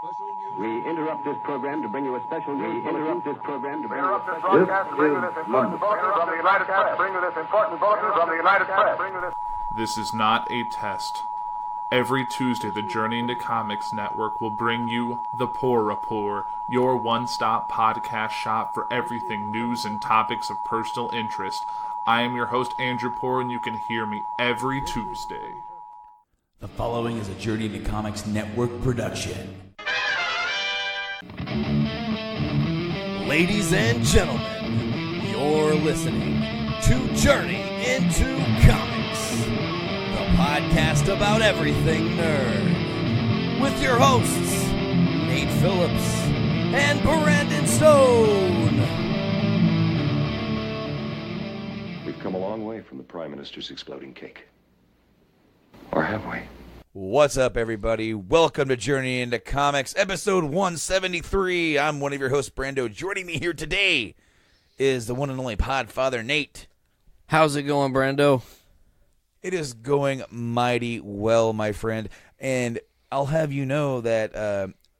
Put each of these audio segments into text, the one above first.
We interrupt this program to bring you a special news bulletin. Interrupt this broadcast to bring you this important bulletin from the United Press. This is not a test. Every Tuesday, the Journey into Comics Network will bring you The Poor Rapport, your one-stop podcast shop for everything news and topics of personal interest. I am your host, Andrew Poor, and you can hear me every Tuesday. The following is a Journey into Comics Network production. Ladies and gentlemen, you're listening to Journey into Comics, the podcast about everything nerd, with your hosts, Nate Phillips and Brandon Stone. We've come a long way from the Prime Minister's exploding cake. Or have we? What's up, everybody? Welcome to Journey into Comics, episode 173. I'm one of your hosts, Brando. Joining me here today is the one and only Podfather, Nate. How's it going, Brando? It is going mighty well, my friend. And I'll have you know that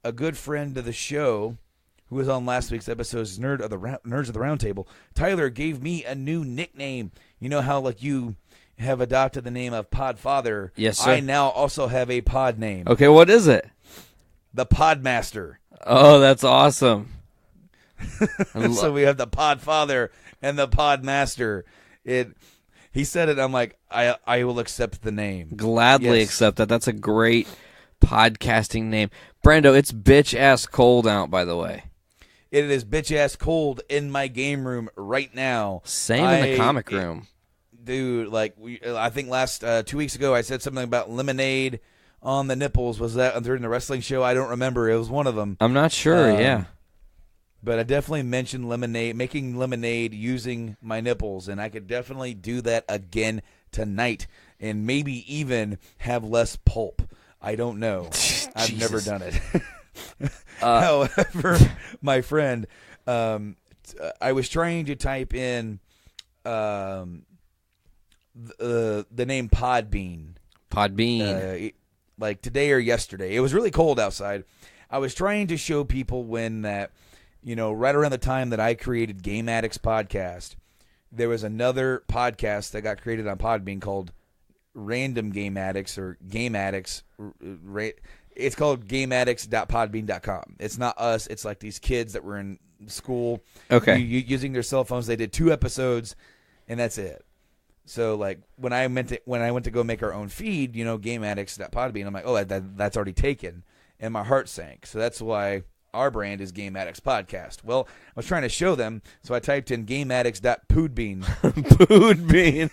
a good friend of the show, who was on last week's episode, is Nerds of the Roundtable, Tyler, gave me a new nickname. You know how, like, you have adopted the name of Podfather. Yes, sir. I now also have a pod name. Okay, what is it? The Podmaster. Oh, that's awesome. So we have the Podfather and the Podmaster. He said it, I'm like, I will accept the name. Gladly accept that. That's a great podcasting name. Brando, it's bitch-ass cold out, by the way. It is bitch-ass cold in my game room right now. Same in the comic room. Dude, like, I think last 2 weeks ago I said something about lemonade on the nipples. Was that during the wrestling show? I don't remember. It was one of them. I'm not sure, yeah. But I definitely mentioned lemonade, making lemonade using my nipples, and I could definitely do that again tonight and maybe even have less pulp. I don't know. I've never done it. However, my friend, I was trying to type in the name Podbean. Like today or yesterday. It was really cold outside. I was trying to show people when that, you know, right around the time that I created Game Addicts Podcast, there was another podcast that got created on Podbean called Random Game Addicts or Game Addicts. It's called GameAddicts.podbean.com. It's not us. It's like these kids that were in school. Okay. Using their cell phones. They did 2 episodes, and that's it. So, like, when I went to go make our own feed, you know, GameAddicts.podbean, I'm like, oh, that's already taken, and my heart sank. So that's why our brand is Game Addicts Podcast. Well, I was trying to show them, so I typed in GameAddicts.Poodbean. Poodbean.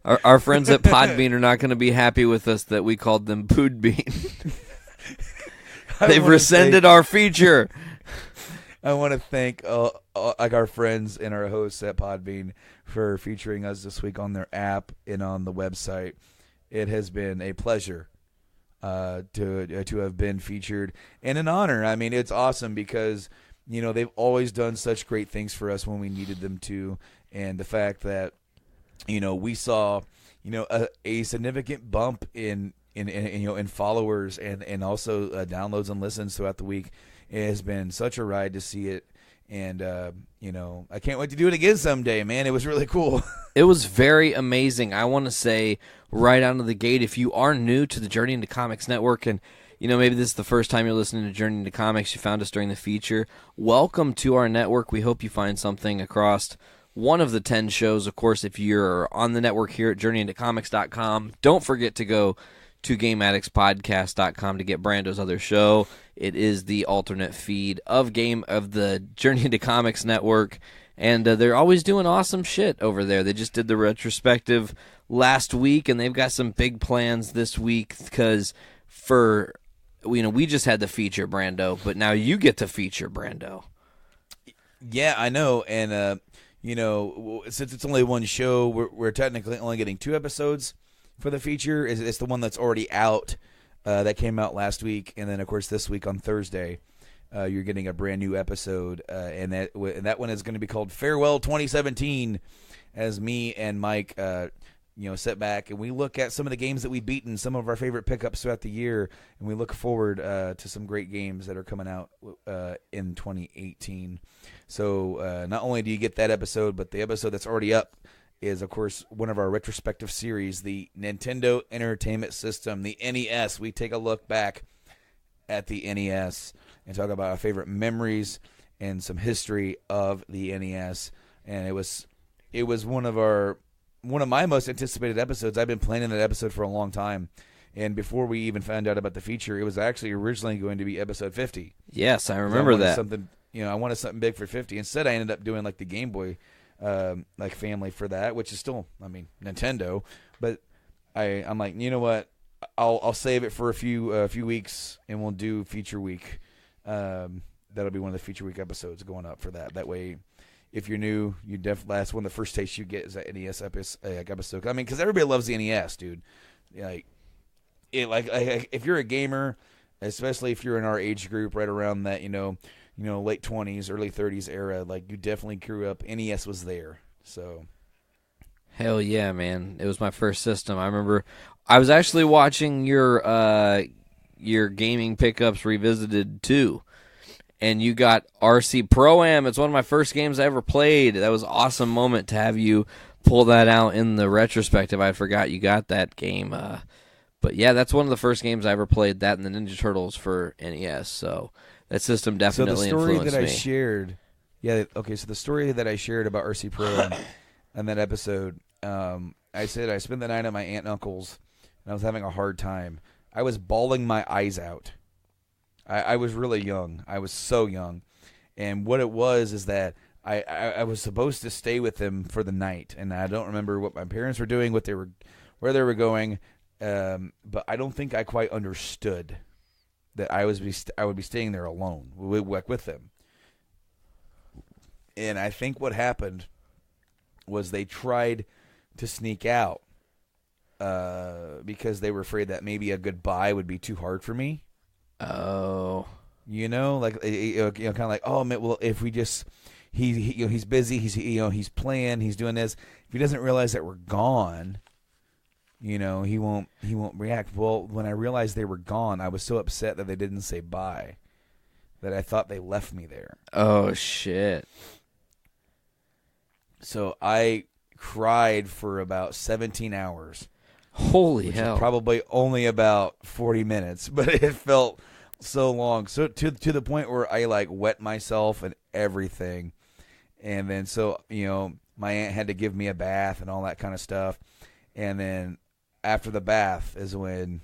Our friends at Podbean are not going to be happy with us that we called them Poodbean. They've rescinded our feature. I want to thank like our friends and our hosts at Podbean for featuring us this week on their app and on the website. It has been a pleasure to have been featured and an honor. I mean, it's awesome because, you know, they've always done such great things for us when we needed them to, and the fact that, you know, we saw, you know, a significant bump in followers and also downloads and listens throughout the week. It has been such a ride to see it, and, you know, I can't wait to do it again someday, man. It was really cool. It was very amazing. I want to say right out of the gate, if you are new to the Journey into Comics Network, and, you know, maybe this is the first time you're listening to Journey into Comics, you found us during the feature, welcome to our network. We hope you find something across one of the 10 shows. Of course, if you're on the network here at JourneyIntoComics.com, don't forget to go to GameAddictsPodcast.com to get Brando's other show. It is the alternate feed of the Journey into Comics Network, and they're always doing awesome shit over there. They just did the retrospective last week, and they've got some big plans this week because we just had the feature, Brando, but now you get to feature Brando. Yeah, I know, and you know, since it's only one show, we're technically only getting 2 episodes for the feature. It's the one that's already out, that came out last week, and then of course this week on Thursday, you're getting a brand new episode, and that one is going to be called Farewell 2017, as me and Mike sit back and we look at some of the games that we've beaten, some of our favorite pickups throughout the year, and we look forward to some great games that are coming out in 2018. So not only do you get that episode, but the episode that's already up is, of course, one of our retrospective series, the Nintendo Entertainment System, the NES. We take a look back at the NES and talk about our favorite memories and some history of the NES. And it was one of my most anticipated episodes. I've been planning that episode for a long time. And before we even found out about the feature, it was actually originally going to be episode 50. Yes, I remember that. I wanted something big for 50. Instead, I ended up doing like the Game Boy family for that, which is still, Nintendo. But I'm like, you know what? I'll save it for a few weeks, and we'll do feature week. That'll be one of the feature week episodes going up for that. That way, if you're new, that's one of the first tastes you get is that NES episode. Because everybody loves the NES, dude. If you're a gamer, especially if you're in our age group, right around that, late 20s, early 30s era, like you definitely grew up. NES was there. So, hell yeah, man! It was my first system. I remember I was actually watching your gaming pickups revisited too. And you got RC Pro-Am. It's one of my first games I ever played. That was an awesome moment to have you pull that out in the retrospective. I forgot you got that game. But yeah, that's one of the first games I ever played, that and the Ninja Turtles for NES. So that system definitely influenced me. So the story that I shared about RC Pro-Am in that episode, I said I spent the night at my aunt and uncle's, and I was having a hard time. I was bawling my eyes out. I was really young. I was so young. And what it was is that I was supposed to stay with them for the night. And I don't remember what my parents were doing, where they were going. But I don't think I quite understood that I would be staying there alone with them. And I think what happened was they tried to sneak out because they were afraid that maybe a goodbye would be too hard for me. Oh, kind of like, oh man, well, if we just, he's busy, he's playing, he's doing this. If he doesn't realize that we're gone, he won't react. Well, when I realized they were gone, I was so upset that they didn't say bye, that I thought they left me there. Oh shit! So I cried for about 17 hours. Holy hell! Probably only about 40 minutes, but it felt so long. So to the point where I like wet myself and everything, and then my aunt had to give me a bath and all that kind of stuff, and then after the bath is when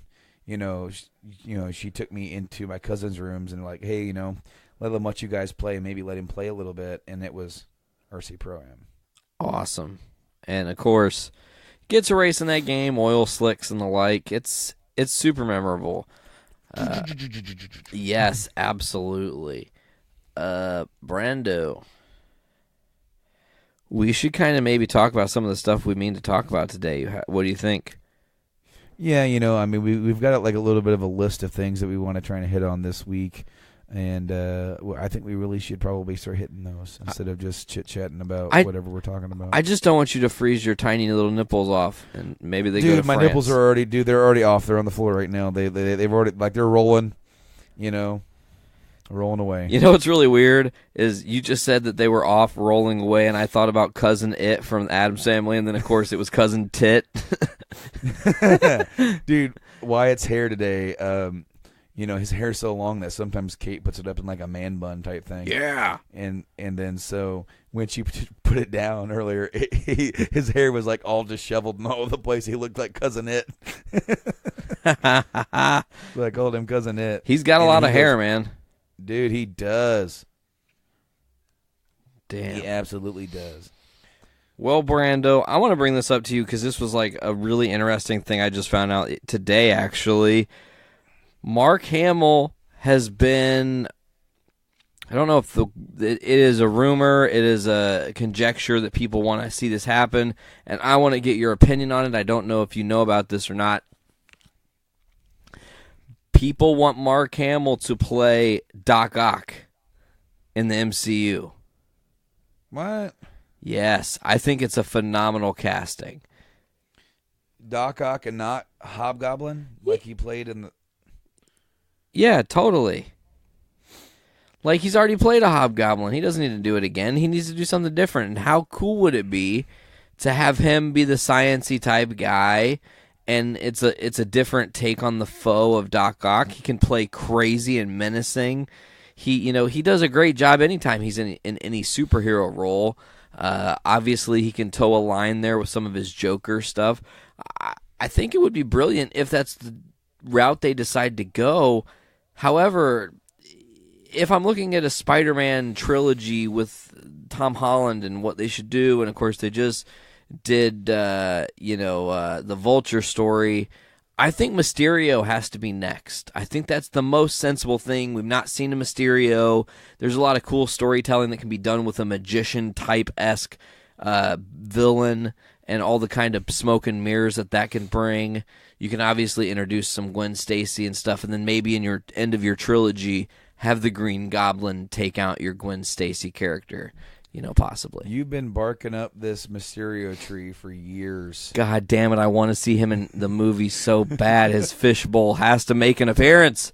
she took me into my cousin's rooms and like, hey, let him let you guys play, maybe let him play a little bit, and it was RC Pro-Am. Awesome, and of course. Gets a race in that game, oil slicks and the like. It's super memorable. Yes, absolutely. Brando. We should kind of maybe talk about some of the stuff we mean to talk about today. What do you think? Yeah, we've got like a little bit of a list of things that we want to try and hit on this week. And I think we really should probably start hitting those instead of just chit-chatting about whatever we're talking about. I just don't want you to freeze your tiny little nipples off, and maybe they go to France. Dude, my nipples are already, they're already off. They're on the floor right now. They've already, like, they're rolling, rolling away. You know what's really weird is you just said that they were off rolling away, and I thought about Cousin It from the Addams Family, and then, of course, it was Cousin Tit. Dude, Wyatt's hair today, his hair's so long that sometimes Kate puts it up in like a man bun type thing. Yeah. And then so when she put it down earlier, his hair was like all disheveled and all over the place. He looked like Cousin It. So I called him Cousin It. He's got a lot of hair, man. Dude, he does. Damn. He absolutely does. Well, Brando, I want to bring this up to you because this was like a really interesting thing I just found out today, actually. Mark Hamill has been, I don't know if it is a rumor, it is a conjecture that people want to see this happen, and I want to get your opinion on it. I don't know if you know about this or not. People want Mark Hamill to play Doc Ock in the MCU. What? Yes, I think it's a phenomenal casting. Doc Ock and not Hobgoblin like he played in the... Yeah, totally. Like, he's already played a Hobgoblin. He doesn't need to do it again. He needs to do something different. And how cool would it be to have him be the science-y type guy, and it's a different take on the foe of Doc Ock. He can play crazy and menacing. He does a great job anytime he's in any superhero role. Obviously, he can toe a line there with some of his Joker stuff. I think it would be brilliant if that's the route they decide to go. However, if I'm looking at a Spider-Man trilogy with Tom Holland and what they should do, and of course they just did, the Vulture story, I think Mysterio has to be next. I think that's the most sensible thing. We've not seen a Mysterio. There's a lot of cool storytelling that can be done with a magician-type-esque villain and all the kind of smoke and mirrors that can bring. You can obviously introduce some Gwen Stacy and stuff, and then maybe in your end of your trilogy, have the Green Goblin take out your Gwen Stacy character. Possibly. You've been barking up this Mysterio tree for years. God damn it, I want to see him in the movie so bad. His fishbowl has to make an appearance.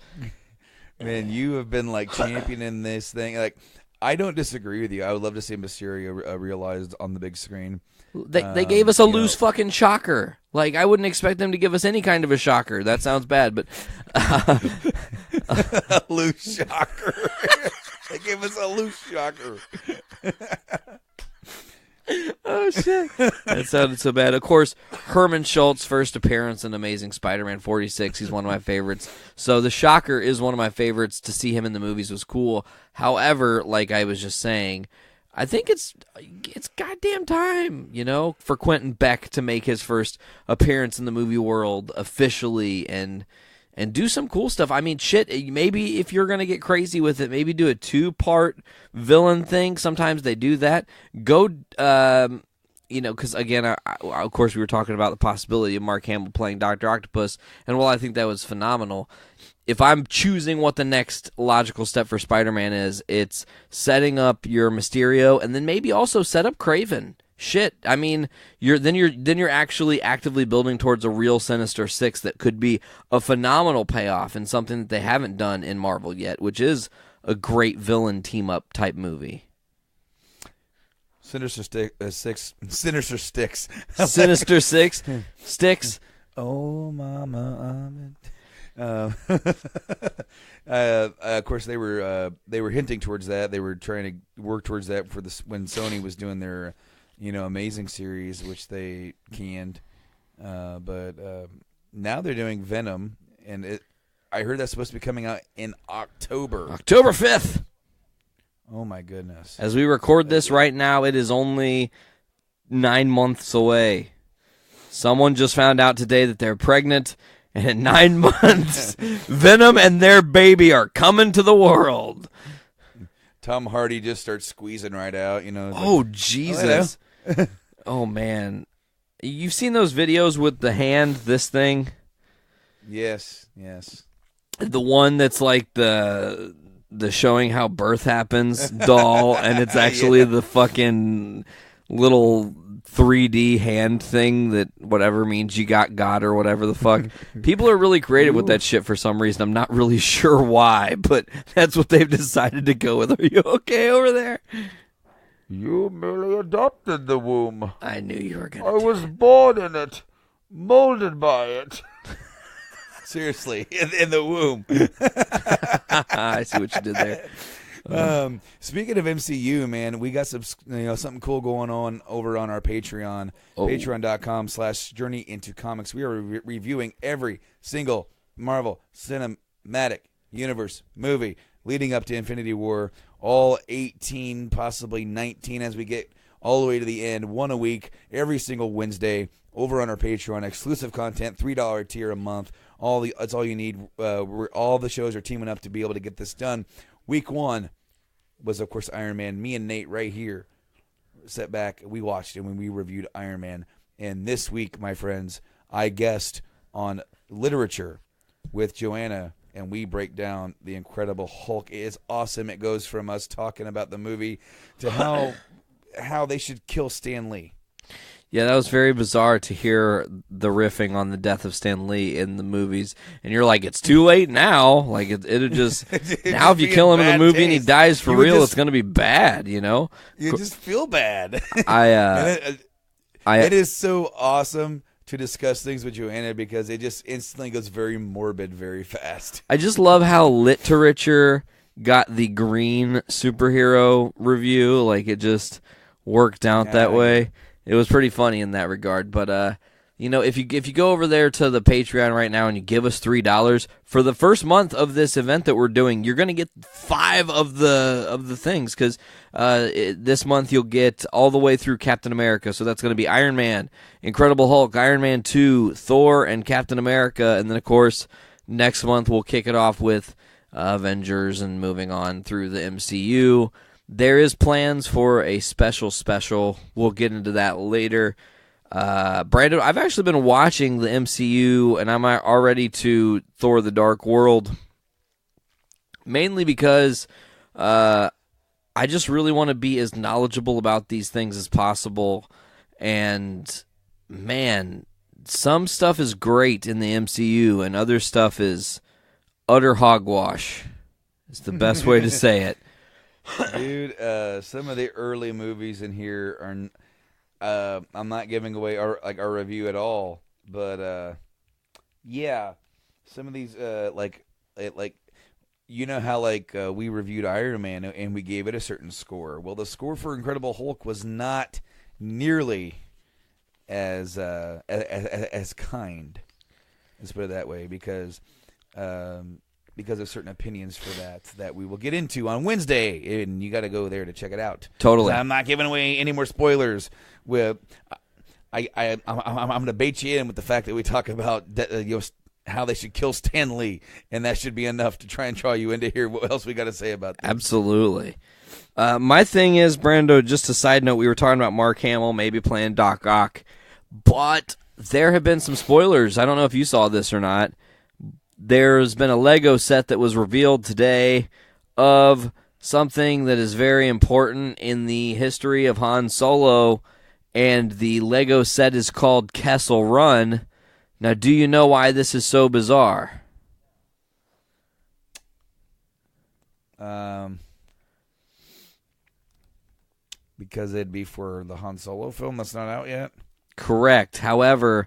Man, you have been, championing this thing. I don't disagree with you. I would love to see Mysterio realized on the big screen. They gave us a loose fucking shocker. I wouldn't expect them to give us any kind of a shocker. That sounds bad, but... A loose shocker. They gave us a loose shocker. Oh, shit. That sounded so bad. Of course, Herman Schultz's first appearance in Amazing Spider-Man 46. He's one of my favorites. So the Shocker is one of my favorites. To see him in the movies was cool. However, like I was just saying, I think it's goddamn time, for Quentin Beck to make his first appearance in the movie world officially and do some cool stuff. I mean, shit, maybe if you're going to get crazy with it, maybe do a 2-part villain thing. Sometimes they do that. Go, because, again, of course, we were talking about the possibility of Mark Hamill playing Dr. Octopus, and while I think that was phenomenal, if I'm choosing what the next logical step for Spider-Man is, it's setting up your Mysterio and then maybe also set up Kraven. Shit, I mean, you're actually actively building towards a real Sinister Six that could be a phenomenal payoff and something that they haven't done in Marvel yet, which is a great villain team up type movie. Sinister Six. Sinister Sticks. Sinister Six Sticks. Oh, mama, of course, they were hinting towards that. They were trying to work towards that for this when Sony was doing their. Amazing series, which they canned. But now they're doing Venom, and I heard that's supposed to be coming out in October. October 5th. Oh, my goodness. As we record this right now, it is only 9 months away. Someone just found out today that they're pregnant, and in 9 months, Venom and their baby are coming to the world. Tom Hardy just starts squeezing right out, Oh, Jesus. Oh, man. You've seen those videos with the hand, this thing? Yes. The one that's like the showing how birth happens doll, and it's actually the fucking little 3D hand thing that whatever means you got God or whatever the fuck. People are really creative with that shit for some reason. I'm not really sure why, but that's what they've decided to go with. Are you okay over there? You merely adopted the womb. I knew you were going to. I was born in it, molded by it. Seriously, in the womb. I see what you did there. Speaking of MCU, man, we got some something cool going on over on our Patreon. Patreon.com/Journey into Comics. We are reviewing every single Marvel Cinematic Universe movie leading up to Infinity War. All 18, possibly 19 as we get all the way to the end. One a week, every single Wednesday over on our Patreon. Exclusive content, $3 tier a month. That's all you need. All the shows are teaming up to be able to get this done. Week 1 was, of course, Iron Man. Me and Nate right here sat back. We watched it when we reviewed Iron Man. And this week, my friends, I guest on literature with Joanna, and we break down The Incredible Hulk. It is awesome. It goes from us talking about the movie to how they should kill Stan Lee. Yeah, that was very bizarre to hear the riffing on the death of Stan Lee in the movies, and you're like, it's too late now. Like it'll just now if you kill him in the movie and he dies for real, it's going to be bad. You know, you just feel bad. It is so awesome to discuss things with Joanna because it just instantly goes very morbid very fast. I just love how Literature got the green superhero review. Like it just worked out that way. It was pretty funny in that regard. But if you go over there to the Patreon right now and you give us $3 for the first month of this event that we're doing, you're going to get 5 of the things because this month you'll get all the way through Captain America. So that's going to be Iron Man, Incredible Hulk, Iron Man 2, Thor, and Captain America. And then, of course, next month we'll kick it off with Avengers and moving on through the MCU. There is plans for a special. We'll get into that later. Brando, I've actually been watching the MCU, and I'm already to Thor: The Dark World, mainly because I just really want to be as knowledgeable about these things as possible. And, man, some stuff is great in the MCU, and other stuff is utter hogwash. It's the best way to say it. Dude, some of the early movies in here are I'm not giving away our review at all, but yeah, some of these you know how we reviewed Iron Man and we gave it a certain score. Well, the score for Incredible Hulk was not nearly as kind. Let's put it that way, because of certain opinions for that we will get into on Wednesday, and you got to go there to check it out. Totally. I'm not giving away any more spoilers. I'm going to bait you in with the fact that we talk about how they should kill Stan Lee, and that should be enough to try and draw you into here. What else we got to say about that? Absolutely. My thing is, Brando, just a side note, we were talking about Mark Hamill maybe playing Doc Ock, but there have been some spoilers. I don't know if you saw this or not. There's been a Lego set that was revealed today of something that is very important in the history of Han Solo, and the Lego set is called Kessel Run. Now, do you know why this is so bizarre? Because it'd be for the Han Solo film that's not out yet? Correct. However,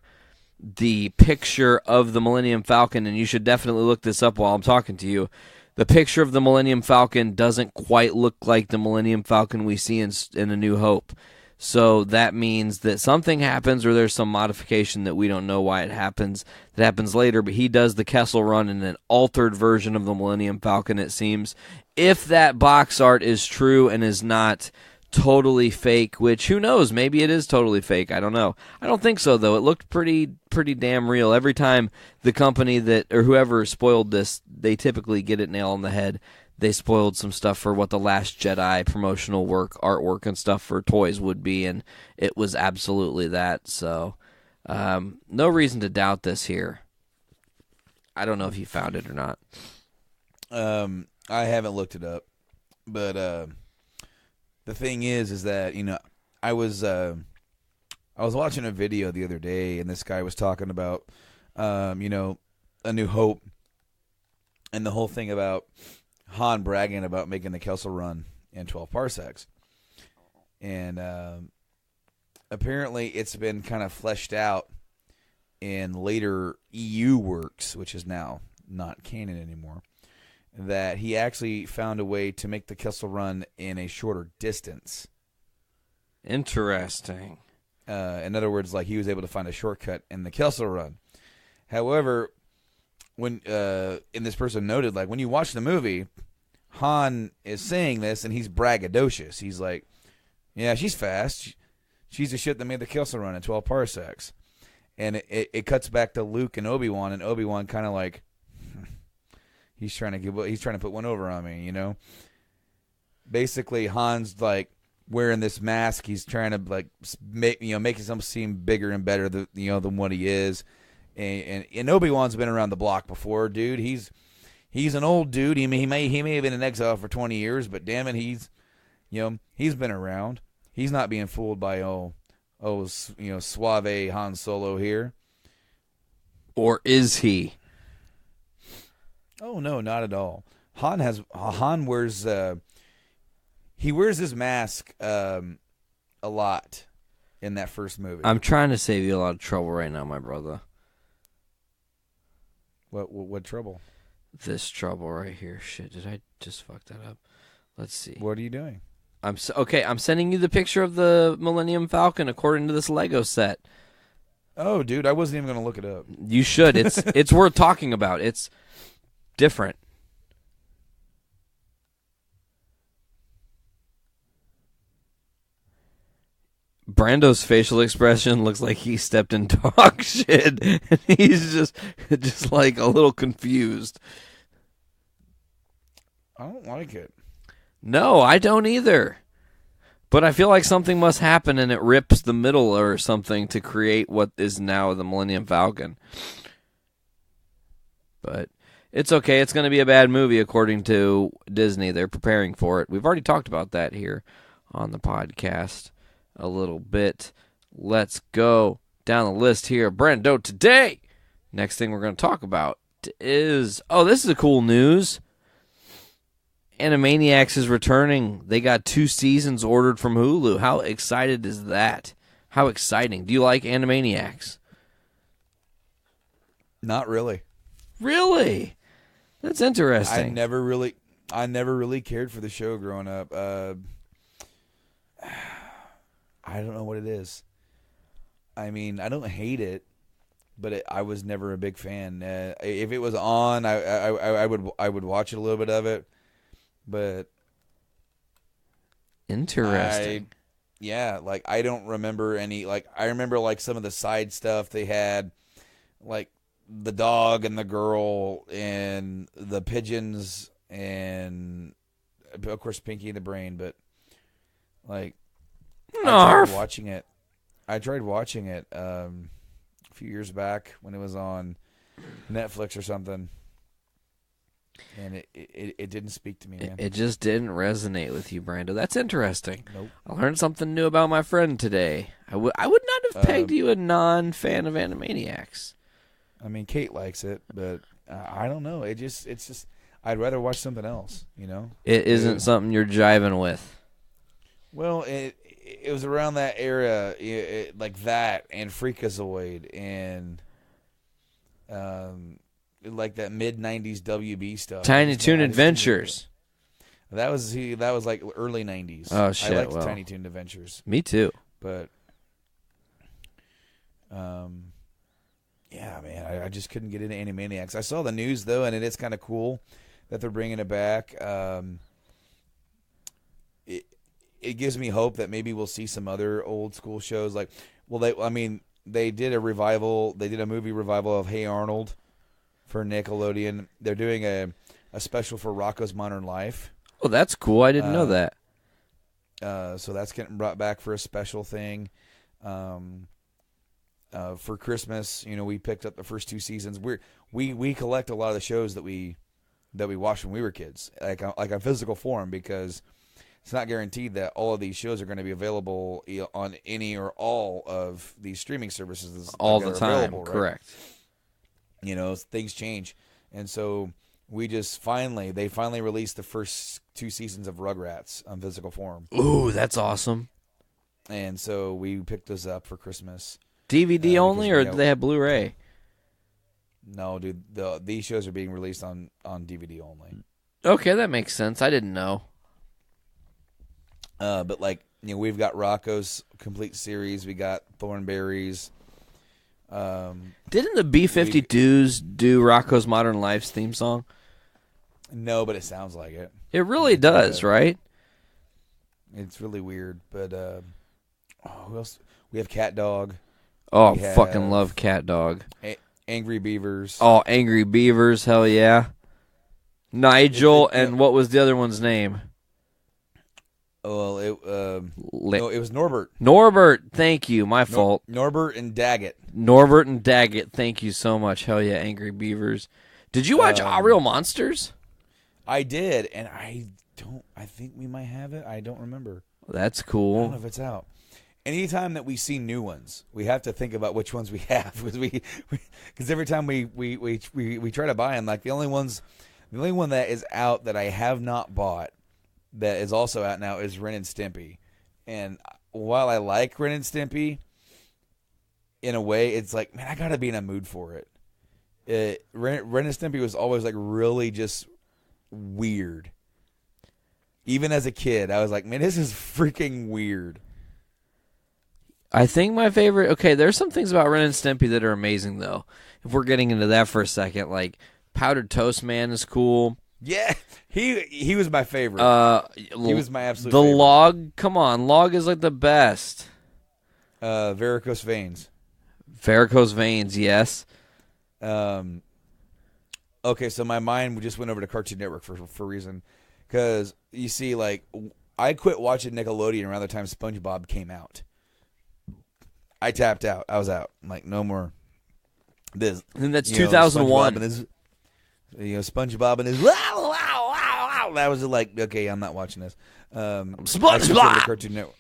the picture of the Millennium Falcon, and you should definitely look this up while I'm talking to you, the picture of the Millennium Falcon doesn't quite look like the Millennium Falcon we see in A New Hope. So that means that something happens, or there's some modification that we don't know why it happens, that happens later, but he does the Kessel Run in an altered version of the Millennium Falcon, it seems. If that box art is true and is not totally fake, which who knows, maybe it is totally fake, I don't know. I don't think so, though. It looked pretty damn real. Every time the company that, or whoever spoiled this, they typically get it nail on the head. They spoiled some stuff for what the Last Jedi promotional artwork and stuff for toys would be, and it was absolutely that. So no reason to doubt this here. I don't know if you found it or not. I haven't looked it up, but the thing is that, I was watching a video the other day, and this guy was talking about, A New Hope, and the whole thing about Han bragging about making the Kessel Run in 12 parsecs. And apparently it's been kind of fleshed out in later EU works, which is now not canon anymore, that he actually found a way to make the Kessel Run in a shorter distance. Interesting. In other words, he was able to find a shortcut in the Kessel Run. However, when and this person noted, when you watch the movie, Han is saying this, and he's braggadocious. He's like, yeah, she's fast. She's the shit that made the Kessel Run in 12 parsecs. And it cuts back to Luke and Obi-Wan, and Obi-Wan kind of he's trying to put one over on me, Basically, Han's wearing this mask. He's trying to make himself seem bigger and better than what he is. And Obi-Wan's been around the block before, dude. He's an old dude. He may have been in exile for 20 years, but damn it, he's been around. He's not being fooled by suave Han Solo here. Or is he? Oh no, not at all. Han wears he wears his mask a lot in that first movie. I'm trying to save you a lot of trouble right now, my brother. What trouble? This trouble right here. Shit, did I just fuck that up? Let's see. What are you doing? I'm sending you the picture of the Millennium Falcon according to this Lego set. Oh, dude, I wasn't even going to look it up. You should. It's worth talking about. It's different. Brando's facial expression looks like he stepped in dog shit, and he's just like a little confused. I don't like it. No, I don't either. But I feel like something must happen, and it rips the middle or something to create what is now the Millennium Falcon. But it's okay. It's going to be a bad movie, according to Disney. They're preparing for it. We've already talked about that here on the podcast a little bit. Let's go down the list here. Brando today. Next thing we're going to talk about is, this is a cool news. Animaniacs is returning. They got 2 seasons ordered from Hulu. How excited is that? How exciting. Do you like Animaniacs? Not really. Really? That's interesting. I never really cared for the show growing up. I don't know what it is. I mean, I don't hate it, but I was never a big fan. If it was on, I would watch a little bit of it, but interesting. I don't remember any. I remember some of the side stuff they had, like the dog and the girl and the pigeons and of course Pinky and the Brain, but I tried watching it a few years back when it was on Netflix or something, and it didn't speak to me, man. It just didn't resonate with you, Brando. That's interesting. Nope. I learned something new about my friend today. I would not have pegged you a non-fan of Animaniacs. I mean, Kate likes it, but I don't know. It's just I'd rather watch something else, It isn't something you're jiving with. Well, it was around that era, like that and Freakazoid and like that mid-90s WB stuff. Tiny Toon Adventures. That was like early 90s. Oh, shit. I liked Tiny Toon Adventures. Me too. But yeah, man, I just couldn't get into Animaniacs. I saw the news, though, and it is kind of cool that they're bringing it back. It gives me hope that maybe we'll see some other old school shows. They did a revival. They did a movie revival of Hey Arnold for Nickelodeon. They're doing a special for Rocko's Modern Life. Oh, that's cool. I didn't know that. So that's getting brought back for a special thing. For Christmas, we picked up the first 2 seasons. We collect a lot of the shows that we watched when we were kids, like on physical form, because it's not guaranteed that all of these shows are going to be available on any or all of these streaming services all the time. Right? Correct. Things change, and so they finally released the first 2 seasons of Rugrats on physical form. Ooh, that's awesome. And so we picked those up for Christmas. DVD only, or do they have Blu-ray? No, dude. These shows are being released on DVD only. Okay, that makes sense. I didn't know. But we've got Rocco's complete series. We got Thornberries. Didn't the B-52s do Rocco's Modern Life's theme song? No, but it sounds like it. It really does, right? It's really weird. But who else? We have Cat Dog. Oh, fucking love Cat Dog. Angry Beavers. Oh, Angry Beavers, hell yeah. Nigel, and what was the other one's name? Well, no, it was Norbert. Norbert, thank you. My fault. Norbert and Daggett. Norbert and Daggett, thank you so much. Hell yeah, Angry Beavers. Did you watch Real Monsters? I did, and I think we might have it. I don't remember. That's cool. I don't know if it's out. anytime that we see new ones, we have to think about which ones we have because every time we try to buy them, like the only one that is out that I have not bought that is also out now is Ren and Stimpy. And while I like Ren and Stimpy, in a way, it's like, man, I gotta be in a mood for it. Ren and Stimpy was always like really just weird. Even as a kid, I was like, man, this is freaking weird. I think my favorite... Okay, there's some things about Ren and Stimpy that are amazing, though. If we're getting into that for a second, like Powdered Toast Man is cool. Yeah, he was my favorite. He was my absolute favorite. The Log, come on, Log is like the best. Varicose Veins. Varicose Veins, yes. Okay, so my mind just went over to Cartoon Network for a reason. Because, you see, like, I quit watching Nickelodeon around the time SpongeBob came out. I tapped out. I was out. I'm like, no more. This. And that's 2001. SpongeBob and his wow, wow, wow, wow. That was like, okay, I'm not watching this. SpongeBob. Cartoon Network.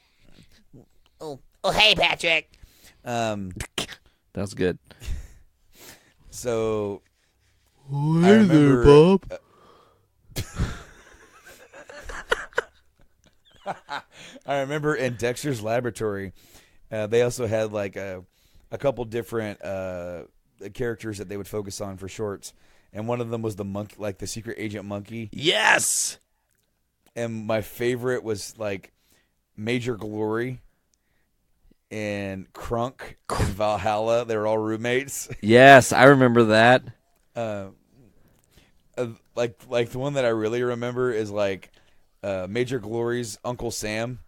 Oh, hey, Patrick. That's good. So, hey there, Bob. I remember in Dexter's Laboratory, they also had like a couple different characters that they would focus on for shorts, and one of them was the monkey, like the secret agent monkey. Yes. And my favorite was like Major Glory and Crunk and Valhalla. They were all roommates. Yes, I remember that. Like the one that I really remember is like Major Glory's Uncle Sam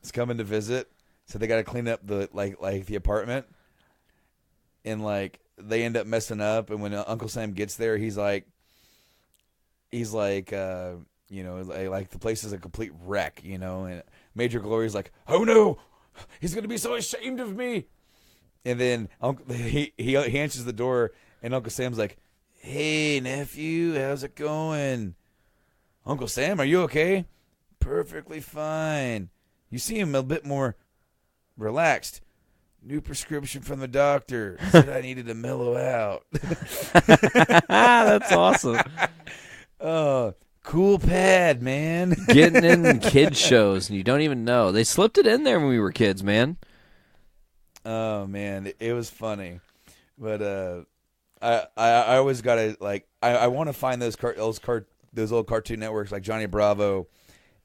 is coming to visit, so they got to clean up the like the apartment, and like they end up messing up. And when Uncle Sam gets there, he's like like the place is a complete wreck, And Major Glory's like, oh no, he's gonna be so ashamed of me. And then he answers the door, and Uncle Sam's like, hey nephew, how's it going? Uncle Sam, are you okay? Perfectly fine. You seem a bit more relaxed. New prescription from the doctor. Said I needed to mellow out. That's awesome. Cool pad, man. Getting in kid shows and you don't even know. They slipped it in there when we were kids, man. Oh man, it was funny. But I always gotta like I want to find those old Cartoon Networks like Johnny Bravo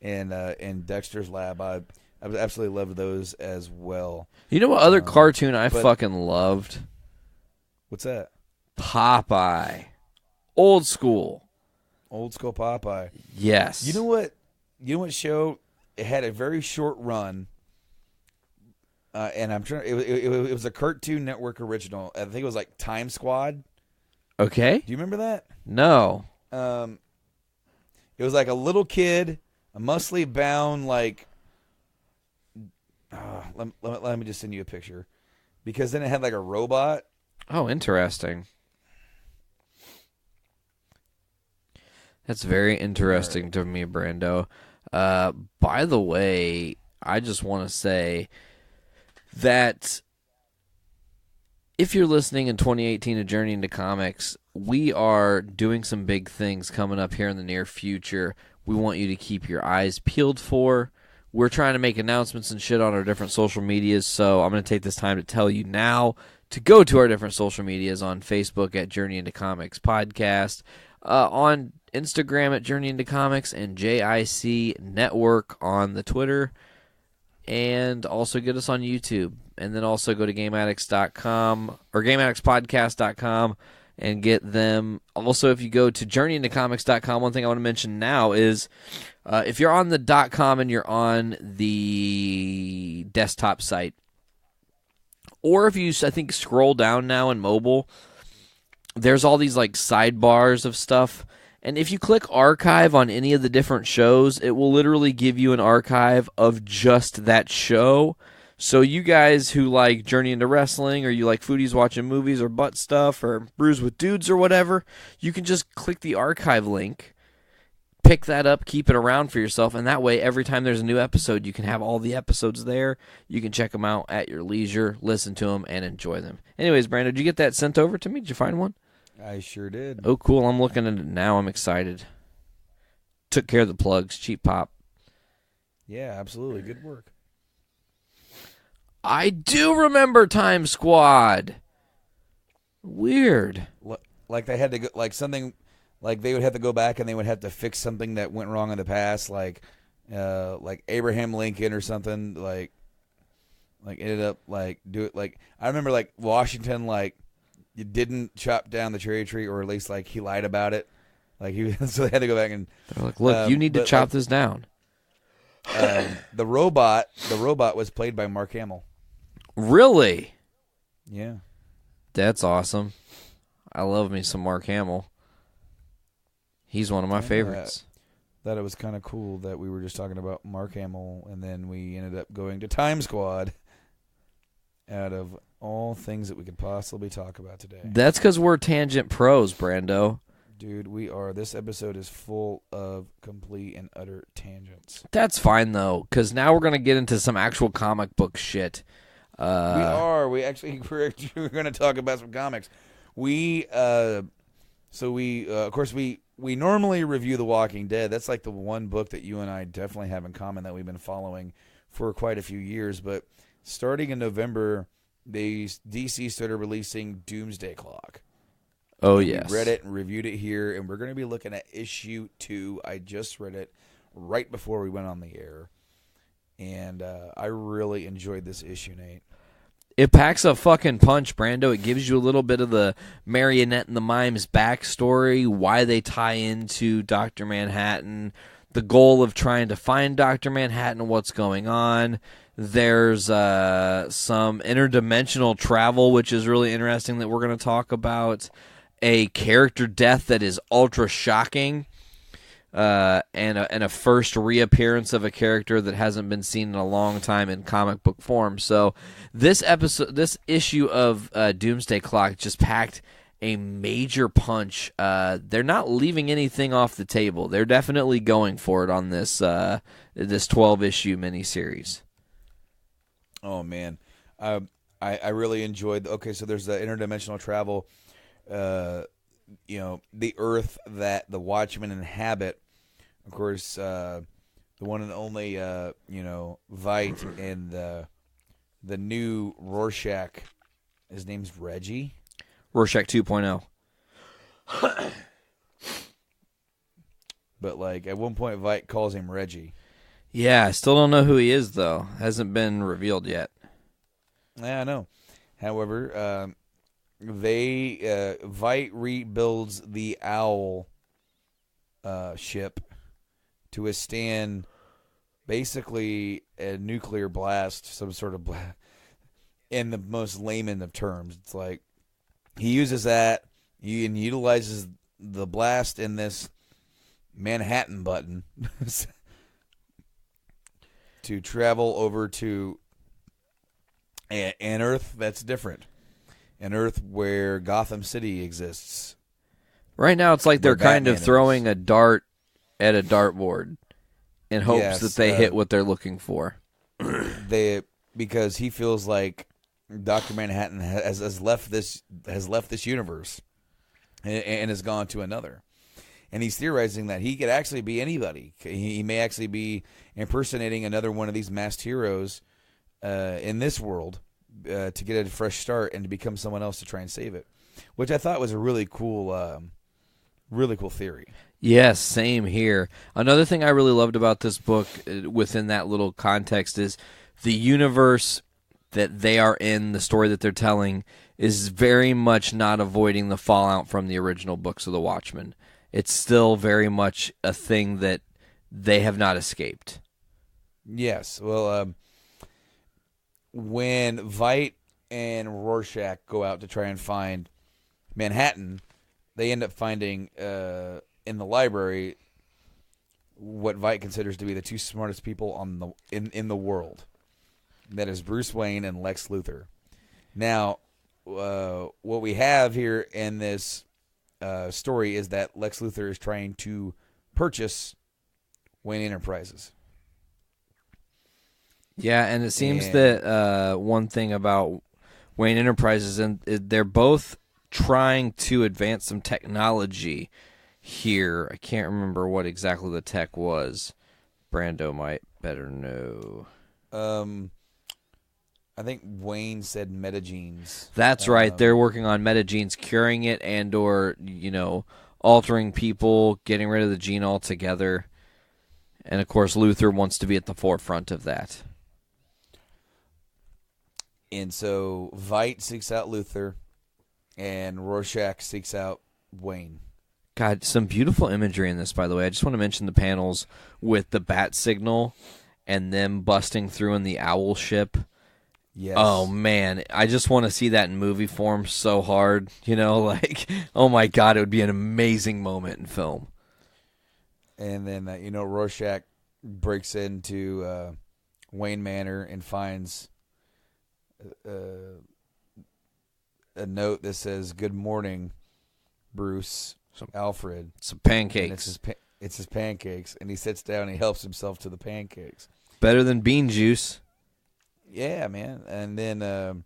and Dexter's Lab. I absolutely loved those as well. You know what other cartoon I fucking loved? What's that? Popeye. Old school Popeye. Yes. You know what show? It had a very short run. And I'm trying. It was a Cartoon Network original. I think it was like Time Squad. Okay. Do you remember that? No. It was like a little kid, a muscly bound like. Let me just send you a picture, because then it had like a robot. Oh, interesting. That's very interesting to me, Brando. By the way, I just want to say that if you're listening in 2018 to Journey into Comics, we are doing some big things coming up here in the near future. We want you to keep your eyes peeled for. We're trying to make announcements and shit on our different social medias, so I'm going to take this time to tell you now to go to our different social medias on Facebook at Journey into Comics Podcast, on Instagram at Journey into Comics, and JIC Network on the Twitter, and also get us on YouTube. And then also go to GameAddicts.com or GameAddictsPodcast.com and get them. Also, if you go to JourneyIntoComics.com, one thing I want to mention now is if you're on the .com and you're on the desktop site, or if you, I think, scroll down now in mobile, there's all these like sidebars of stuff. And if you click archive on any of the different shows, it will literally give you an archive of just that show. So you guys who like Journey into Wrestling, or you like Foodies Watching Movies, or Butt Stuff, or Brews with Dudes, or whatever, you can just click the archive link, pick that up, keep it around for yourself, and that way every time there's a new episode, you can have all the episodes there. You can check them out at your leisure, listen to them, and enjoy them. Anyways, Brando, did you get that sent over to me? Did you find one? I sure did. Oh, cool. I'm looking at it now. I'm excited. Took care of the plugs. Cheap pop. Yeah, absolutely. Good work. I do remember Time Squad. Weird. Like they had to go, like something, like they would have to go back and they would have to fix something that went wrong in the past, like Abraham Lincoln or something, like ended up do it. Like I remember like Washington, like you didn't chop down the cherry tree, or at least like he lied about it. Like so they had to go back and they're like, look, you need to chop this down. The robot was played by Mark Hamill. Really? Yeah. That's awesome. I love me some Mark Hamill. He's one of my favorites. Thought it was kind of cool that we were just talking about Mark Hamill, and then we ended up going to Time Squad out of all things that we could possibly talk about today. That's because we're tangent pros, Brando. Dude, we are. This episode is full of complete and utter tangents. That's fine, though, because now we're going to get into some actual comic book shit. We are. We're going to talk about some comics. Of course, we normally review The Walking Dead. That's like the one book that you and I definitely have in common that we've been following for quite a few years. But starting in November, DC started releasing Doomsday Clock. Oh, yes. We read it and reviewed it here, and we're going to be looking at issue 2. I just read it right before we went on the air, and I really enjoyed this issue, Nate. It packs a fucking punch, Brando. It gives you a little bit of the Marionette and the Mime's backstory, why they tie into Dr. Manhattan, the goal of trying to find Dr. Manhattan, what's going on. There's some interdimensional travel, which is really interesting that we're going to talk about. A character death that is ultra shocking, and a first reappearance of a character that hasn't been seen in a long time in comic book form. So this issue of Doomsday Clock just packed a major punch. They're not leaving anything off the table. They're definitely going for it on this 12-issue miniseries. Oh man, I really enjoyed. Okay, so there's the interdimensional travel. The Earth that the Watchmen inhabit. Of course, the one and only, Vite and the new Rorschach. His name's Reggie. Rorschach 2.0. But at one point, Vite calls him Reggie. Yeah, I still don't know who he is though. Hasn't been revealed yet. Yeah, I know. However, Vite rebuilds the Owl ship to withstand basically a nuclear blast, some sort of blast, in the most layman of terms. It's like he uses that and utilizes the blast in this Manhattan button to travel over to an Earth that's different. An Earth where Gotham City exists. Right now, it's like they're kind of throwing a dart at a dartboard in hopes that they hit what they're looking for. Because he feels like Dr. Manhattan has left this universe and has gone to another. And he's theorizing that he could actually be anybody. He may actually be impersonating another one of these masked heroes in this world. To get a fresh start and to become someone else to try and save it, which I thought was a really cool theory. Yes, same here. Another thing I really loved about this book within that little context is the universe that they are in, the story that they're telling, is very much not avoiding the fallout from the original books of the Watchmen. It's still very much a thing that they have not escaped. Yes, well, when Vite and Rorschach go out to try and find Manhattan, they end up finding in the library what Vite considers to be the two smartest people in the world. That is Bruce Wayne and Lex Luthor. Now, what we have here in this story is that Lex Luthor is trying to purchase Wayne Enterprises. Yeah, and it seems that one thing about Wayne Enterprises, and they're both trying to advance some technology here. I can't remember what exactly the tech was. Brando might better know. I think Wayne said metagenes. That's right. They're working on metagenes, curing it and or, altering people, getting rid of the gene altogether. And, of course, Luthor wants to be at the forefront of that. And so Veidt seeks out Luthor, and Rorschach seeks out Wayne. God, some beautiful imagery in this, by the way. I just want to mention the panels with the bat signal and them busting through in the owl ship. Yes. Oh, man. I just want to see that in movie form so hard. Oh, my God, it would be an amazing moment in film. And then, Rorschach breaks into Wayne Manor and finds a note that says, "Good morning, Bruce, Alfred." Some pancakes. And it's his pancakes. And he sits down and he helps himself to the pancakes. Better than bean juice. Yeah, man. And then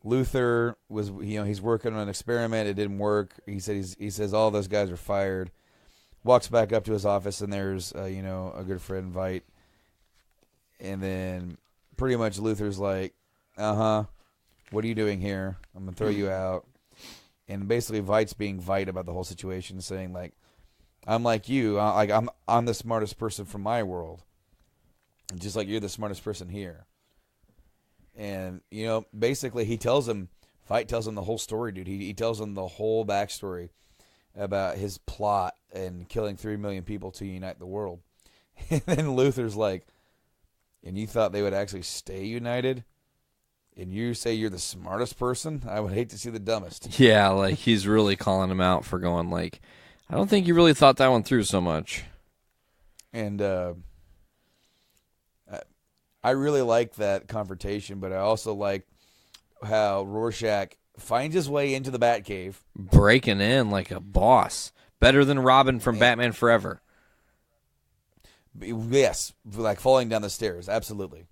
Luthor was, he's working on an experiment. It didn't work. He says all those guys are fired. Walks back up to his office, and there's, a good friend, Veidt. And then pretty much Luthor's like, what are you doing here? I'm going to throw you out. And basically Veidt's being Veidt about the whole situation, saying, like, I'm like you. I'm the smartest person from my world. Just like you're the smartest person here. And, basically Veidt tells him the whole story, dude. He tells him the whole backstory about his plot and killing 3 million people to unite the world. And then Luthor's like, and you thought they would actually stay united? And you say you're the smartest person? I would hate to see the dumbest. Yeah, he's really calling him out for going, I don't think you really thought that one through so much. And I really like that confrontation, but I also like how Rorschach finds his way into the Batcave. Breaking in like a boss. Better than Robin from Batman Forever. Yes, falling down the stairs, absolutely.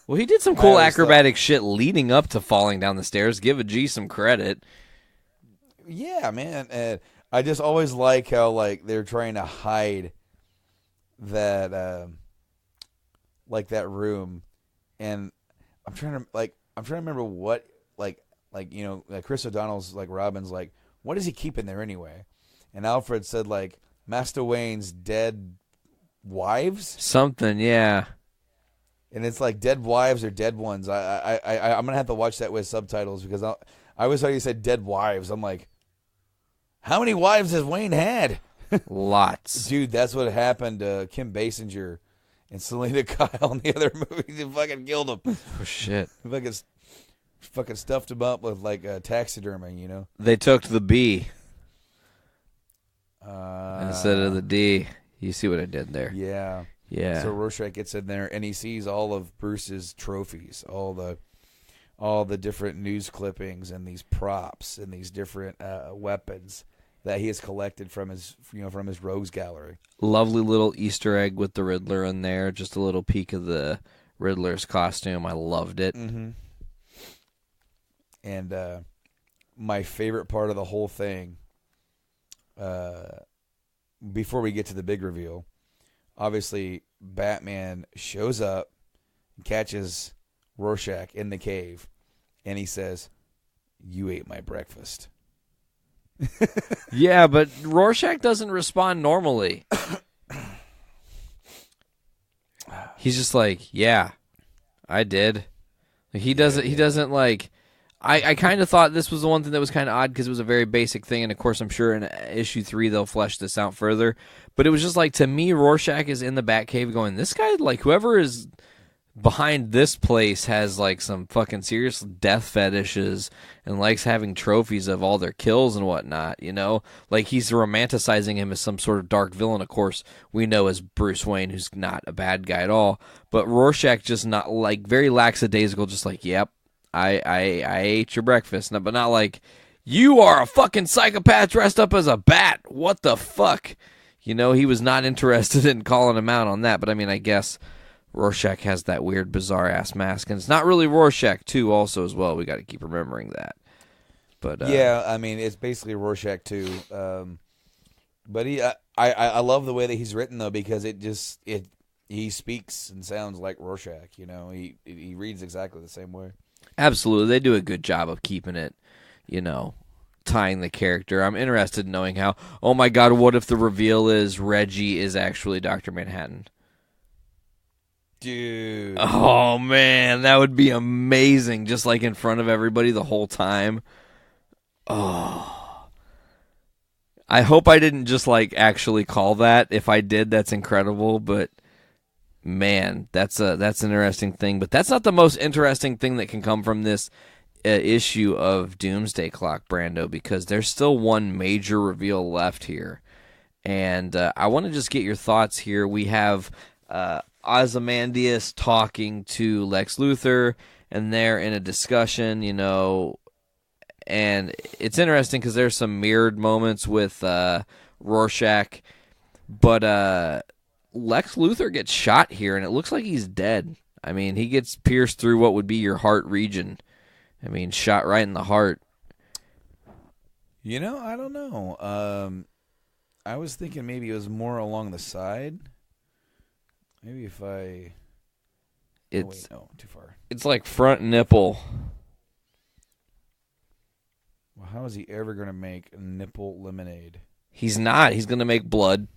Well, he did some cool acrobatic shit leading up to falling down the stairs. Give a G some credit. Yeah, man. And I just always like how they're trying to hide that that room, and I'm trying to remember what Chris O'Donnell's Robin's what is he keeping there anyway? And Alfred said Master Wayne's dead wives? Something, yeah. And it's dead wives or dead ones. I'm gonna have to watch that with subtitles because I always thought you said dead wives. I'm like, how many wives has Wayne had? Lots, dude. That's what happened to Kim Basinger and Selena Kyle in the other movies. They fucking killed him. Oh shit! Fucking stuffed him up with taxidermy. They took the B instead of the D. You see what I did there? Yeah. Yeah. So Rorschach gets in there and he sees all of Bruce's trophies, all the different news clippings and these props and these different weapons that he has collected from his rogues gallery. Lovely little Easter egg with the Riddler in there. Just a little peek of the Riddler's costume. I loved it. Mm-hmm. And my favorite part of the whole thing, before we get to the big reveal, obviously Batman shows up and catches Rorschach in the cave, and he says, "You ate my breakfast." Yeah, but Rorschach doesn't respond normally. He's just like, "Yeah, I did." He doesn't. He doesn't like. I kind of thought this was the one thing that was kind of odd because it was a very basic thing, and of course I'm sure in issue 3 they'll flesh this out further. But it was just to me, Rorschach is in the Batcave going, this guy, whoever is behind this place has some fucking serious death fetishes and likes having trophies of all their kills and whatnot, he's romanticizing him as some sort of dark villain. Of course, we know as Bruce Wayne, who's not a bad guy at all, but Rorschach just not very lackadaisical, just yep, I ate your breakfast, but not you are a fucking psychopath dressed up as a bat. What the fuck? he was not interested in calling him out on that. But, I mean, I guess Rorschach has that weird, bizarre-ass mask. And it's not really Rorschach, too, also, as well. We got to keep remembering that. But yeah, I mean, it's basically Rorschach, too. But I love the way that he's written, though, because he speaks and sounds like Rorschach, He reads exactly the same way. Absolutely. They do a good job of keeping it, tying the character. I'm interested in knowing how, oh my God, what if the reveal is Reggie is actually Dr. Manhattan? Dude. Oh, man, that would be amazing, just like in front of everybody the whole time. Oh. I hope I didn't just, actually call that. If I did, that's incredible, but man, that's an interesting thing. But that's not the most interesting thing that can come from this issue of Doomsday Clock, Brando, because there's still one major reveal left here. And I want to just get your thoughts here. We have Ozymandias talking to Lex Luthor, and they're in a discussion, and it's interesting because there's some mirrored moments with Rorschach, but Lex Luthor gets shot here, and it looks like he's dead. I mean, he gets pierced through what would be your heart region. I mean, shot right in the heart. I don't know. I was thinking maybe it was more along the side. Maybe if I... no, too far. It's like front nipple. Well, how is he ever going to make nipple lemonade? He's not. He's going to make blood.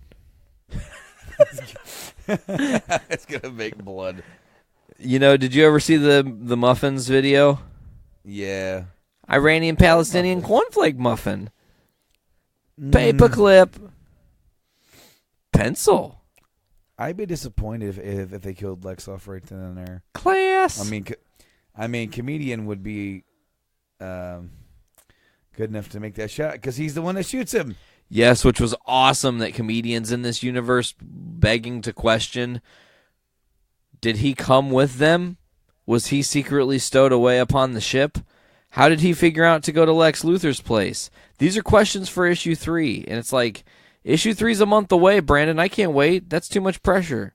It's going to make blood. Did you ever see the muffins video? Yeah. Iranian-Palestinian cornflake muffin. Paperclip. Pencil. I'd be disappointed if they killed Lex off right then and there. Class. I mean, comedian would be good enough to make that shot because he's the one that shoots him. Yes, which was awesome that comedians in this universe begging to question, did he come with them? Was he secretly stowed away upon the ship? How did he figure out to go to Lex Luthor's place? These are questions for issue 3, and it's like, issue 3's a month away, Brandon. I can't wait. That's too much pressure.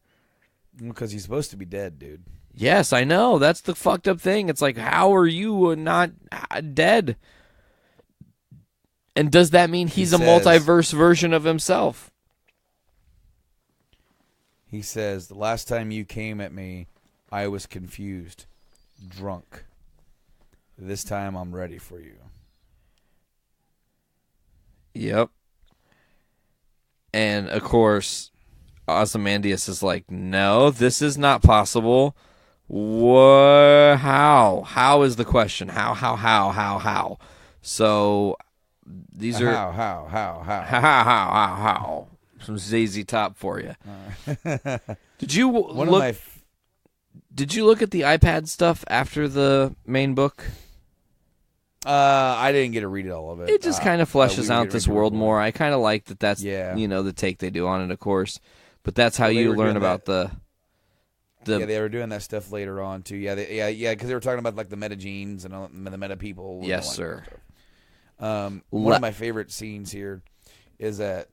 Because he's supposed to be dead, dude. Yes, I know. That's the fucked up thing. It's like, how are you not dead? And does that mean he's a multiverse version of himself? He says, the last time you came at me, I was confused, drunk. This time I'm ready for you. Yep. And, of course, Ozymandias is like, no, this is not possible. How? How is the question? How? So, these are... How? Some ZZ Top for you. Did you look... Did you look at the iPad stuff after the main book? I didn't get to read all of it. It just kind of fleshes out this world more. I kind of like that. That's the take they do on it, of course. But that's how you learn about the. Yeah, they were doing that stuff later on too. Yeah, because they were talking about like the meta genes and the meta people. Yes, sir. One of my favorite scenes here is that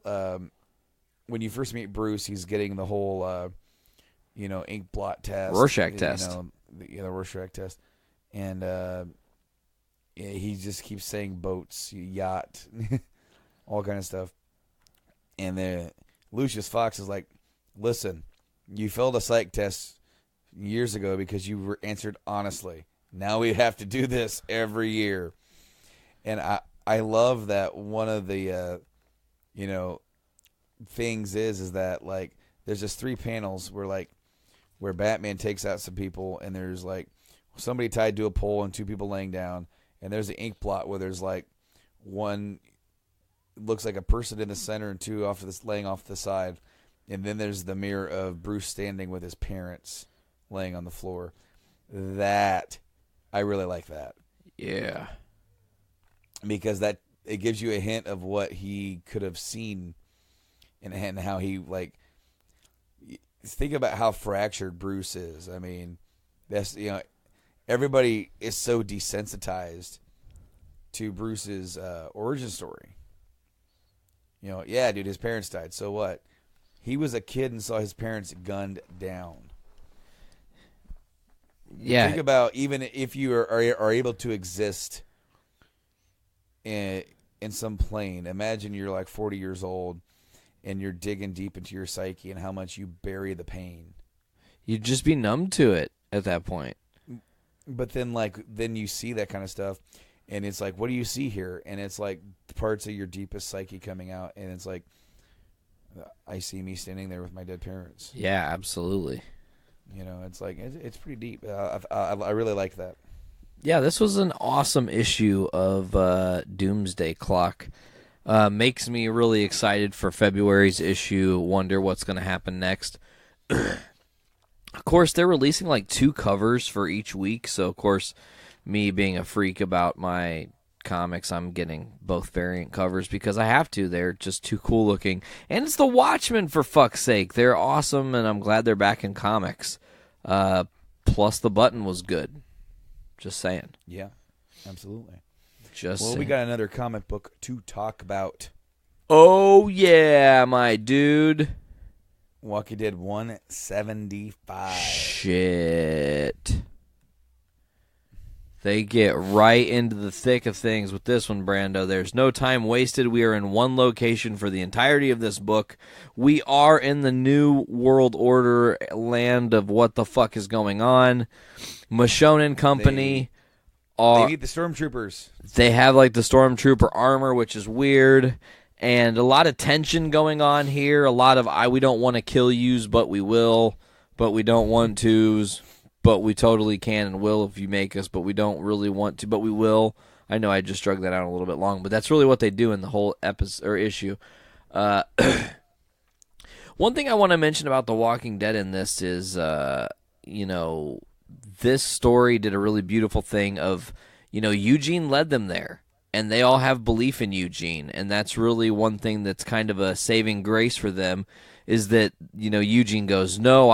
when you first meet Bruce, he's getting the whole ink blot test, Rorschach test. The Rorschach test, and he just keeps saying boats, yacht, all kind of stuff. And then Lucius Fox is like, "Listen, you failed a psych test years ago because you were answered honestly. Now we have to do this every year." And I love that one of the things is that like there's just 3 panels where Batman takes out some people, and there's like somebody tied to a pole and 2 people laying down, and there's the ink blot where there's like one looks like a person in the center and 2 laying off to the side, and then there's the mirror of Bruce standing with his parents laying on the floor. That I really like that. Yeah, because that it gives you a hint of what he could have seen, and how he like. Think about how fractured Bruce is. I mean, that's everybody is so desensitized to Bruce's origin story. Yeah, dude, his parents died. So what? He was a kid and saw his parents gunned down. Yeah. Think about even if you are able to exist in some plane. Imagine you're like 40 years old and you're digging deep into your psyche and how much you bury the pain. You'd just be numb to it at that point. But then you see that kind of stuff, and it's like, what do you see here? And it's like parts of your deepest psyche coming out, and it's like, I see me standing there with my dead parents. Yeah, absolutely. You know, it's like it's pretty deep. I really like that. Yeah, this was an awesome issue of Doomsday Clock. Makes me really excited for February's issue. Wonder what's going to happen next. Of course, they're releasing like 2 covers for each week. So, of course, me being a freak about my comics, I'm getting both variant covers because I have to. They're just too cool looking. And it's the Watchmen, for fuck's sake. They're awesome, and I'm glad they're back in comics. Plus, the button was good. Just saying. Yeah, absolutely. Just well, saying. we got another comic book to talk about. Oh, yeah, my dude. Walking Dead 175. Shit. They get right into the thick of things with this one, Brando. There's no time wasted. We are in one location for the entirety of this book. We are in the New World Order land of what the fuck is going on. Michonne and company They need the stormtroopers. They have like the stormtrooper armor, which is weird. And a lot of tension going on here. A lot of, we don't want to kill yous, but we will. But we don't want tos, but we totally can and will if you make us. But we don't really want to, but we will. I know I just drug that out a little bit long, but that's really what they do in the whole episode or issue. One thing I want to mention about The Walking Dead in this is, this story did a really beautiful thing of, Eugene led them there. And they all have belief in Eugene, and that's really one thing that's kind of a saving grace for them, is that, Eugene goes, no,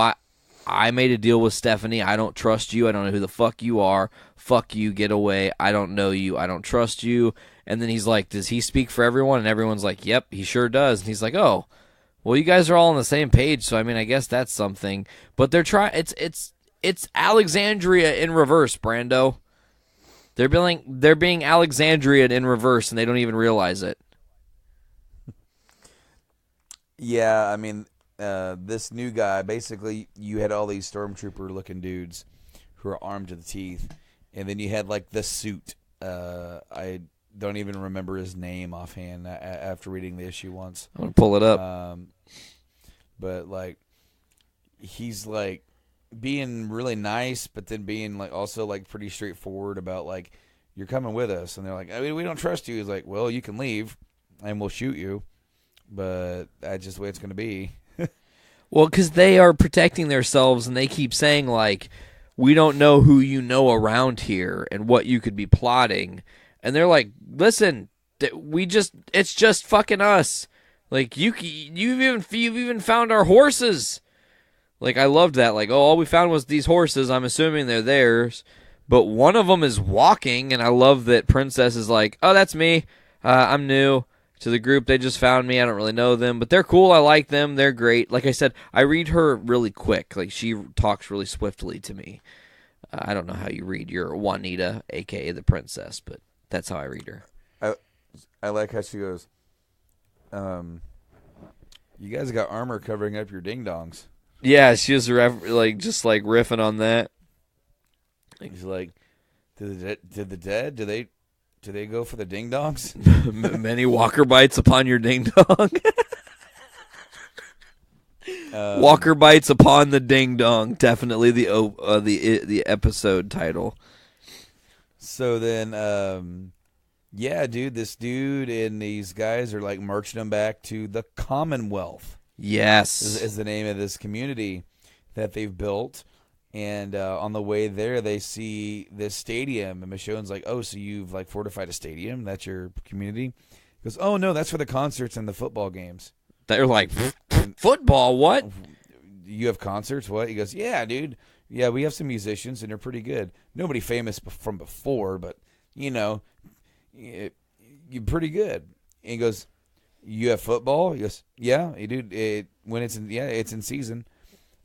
I made a deal with Stephanie. I don't trust you. I don't know who the fuck you are. Fuck you. Get away. I don't know you. I don't trust you. And then he's like, does he speak for everyone? And everyone's like, yep, he sure does. And he's like, oh, well, you guys are all on the same page, so I guess that's something. But they're trying. It's Alexandria in reverse, Brando. They're being Alexandria in reverse, and they don't even realize it. Yeah, this new guy, basically, you had all these stormtrooper-looking dudes who are armed to the teeth, and then you had, like, the suit. I don't even remember his name offhand after reading the issue once. I'm going to pull it up. But, like, he's, like, being really nice, but then being like also like pretty straightforward about like, you're coming with us, and they're like, we don't trust you. He's like, well, you can leave and we'll shoot you, but that's just the way it's going to be. Well, because they are protecting themselves, and they keep saying like, we don't know who around here and what you could be plotting, and they're like, listen, it's just fucking us. Like you've even found our horses. Like, I loved that. Like, all we found was these horses. I'm assuming they're theirs. But one of them is walking, and I love that Princess is like, oh, that's me. I'm new to the group. They just found me. I don't really know them. But they're cool. I like them. They're great. Like I said, I read her really quick. Like, she talks really swiftly to me. I don't know how you read your Juanita, a.k.a. the Princess, but that's how I read her. I like how she goes, you guys got armor covering up your ding-dongs. Yeah, she was just riffing on that. He's like, did the dead? Do they go for the ding dongs? Many walker bites upon your ding dong. Walker bites upon the ding dong. Definitely the episode title. So then, yeah, dude, this dude and these guys are like marching them back to the Commonwealth. Yes, is the name of this community that they've built, and on the way there, they see this stadium, and Michonne's like, "Oh, so you've like fortified a stadium? That's your community?" He goes, "Oh no, that's for the concerts and the football games." They're like, "Football? What? You have concerts? What?" He goes, "Yeah, dude. Yeah, we have some musicians, and they're pretty good. Nobody famous from before, but you're pretty good." And he goes, You have football? He goes, yeah, you do. When it's in season.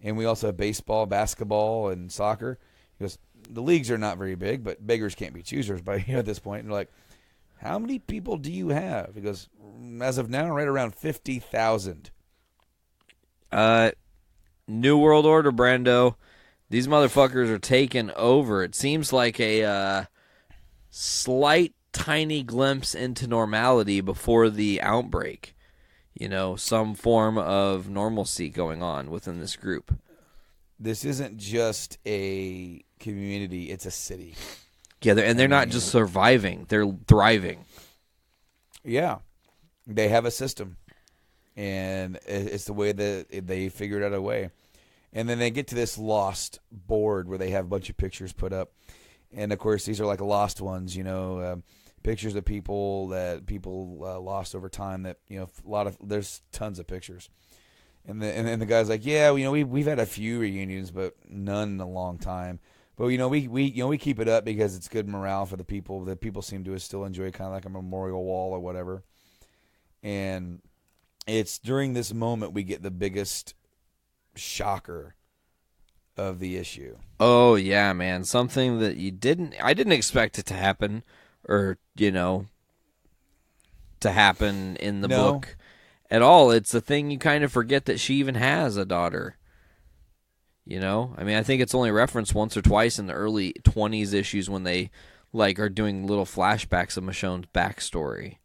And we also have baseball, basketball, and soccer. He goes, the leagues are not very big, but beggars can't be choosers by at this point. And we're like, how many people do you have? He goes, as of now, right around 50,000. New World Order, Brando. These motherfuckers are taking over. It seems like a slight, tiny glimpse into normality before the outbreak. Some form of normalcy going on within this group. This isn't just a community, it's a city. Yeah, they're not just surviving, they're thriving. Yeah. They have a system. And it's the way that they figured out a way. And then they get to this lost board where they have a bunch of pictures put up. And, of course, these are like lost ones, pictures of people that people lost over time that, there's tons of pictures. And the guy's like, yeah, we've had a few reunions, but none in a long time. But, we keep it up because it's good morale for the people. The people seem to still enjoy kind of like a memorial wall or whatever. And it's during this moment we get the biggest shocker of the issue. Oh yeah, man. Something that I didn't expect it to happen or, to happen in the book at all. It's a thing you kind of forget that she even has a daughter. I think it's only referenced once or twice in the early 20s issues when they are doing little flashbacks of Michonne's backstory.